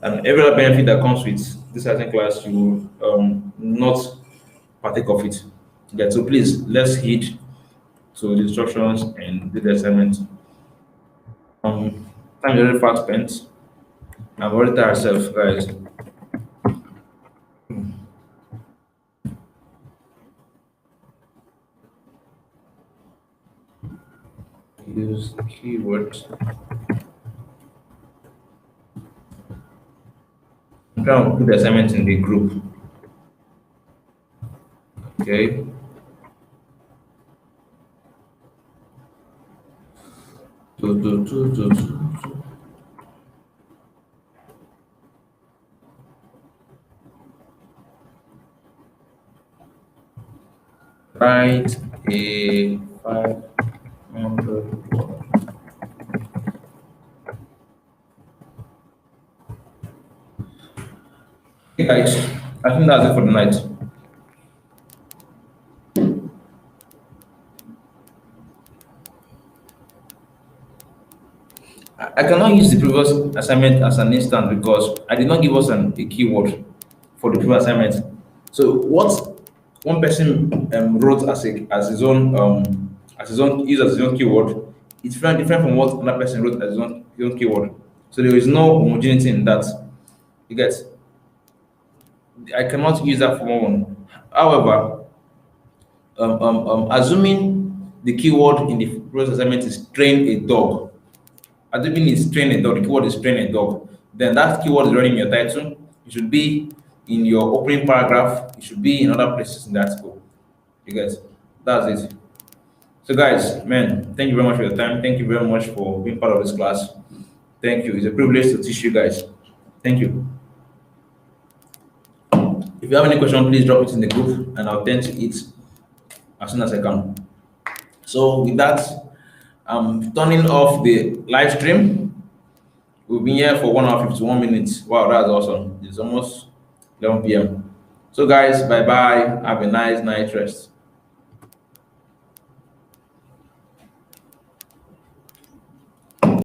And every other benefit that comes with this certain class, you will not partake of it. Yeah, so please let's heed to the instructions and do the assignment. Time is very fast spent. I've already tired ourselves, guys. Use keywords. I'm trying to put the assignment in the group. Okay. Write a 500 word. Okay, guys, I think that's it for the night. I cannot use the previous assignment as an instance because I did not give us a keyword for the previous assignment. So what one person wrote as his own used as his own keyword, it's very different from what another person wrote as his own keyword. So there is no homogeneity in that. You get? I cannot use that for one. However, assuming the keyword in the previous assignment is train a dog, assuming it's train a dog, the keyword is train a dog, then that keyword is running in your title. It should be in your opening paragraph. It should be in other places in the article. You guys, that's it. So, guys, man, thank you very much for your time. Thank you very much for being part of this class. Thank you. It's a privilege to teach you guys. Thank you. If you have any question, please drop it in the group and I'll tend to it as soon as I can. So, with that, I'm turning off the live stream. We've been here for 1 hour 51 minutes. Wow, that's awesome. It's almost 11 p.m. So, guys, bye bye. Have a nice night rest.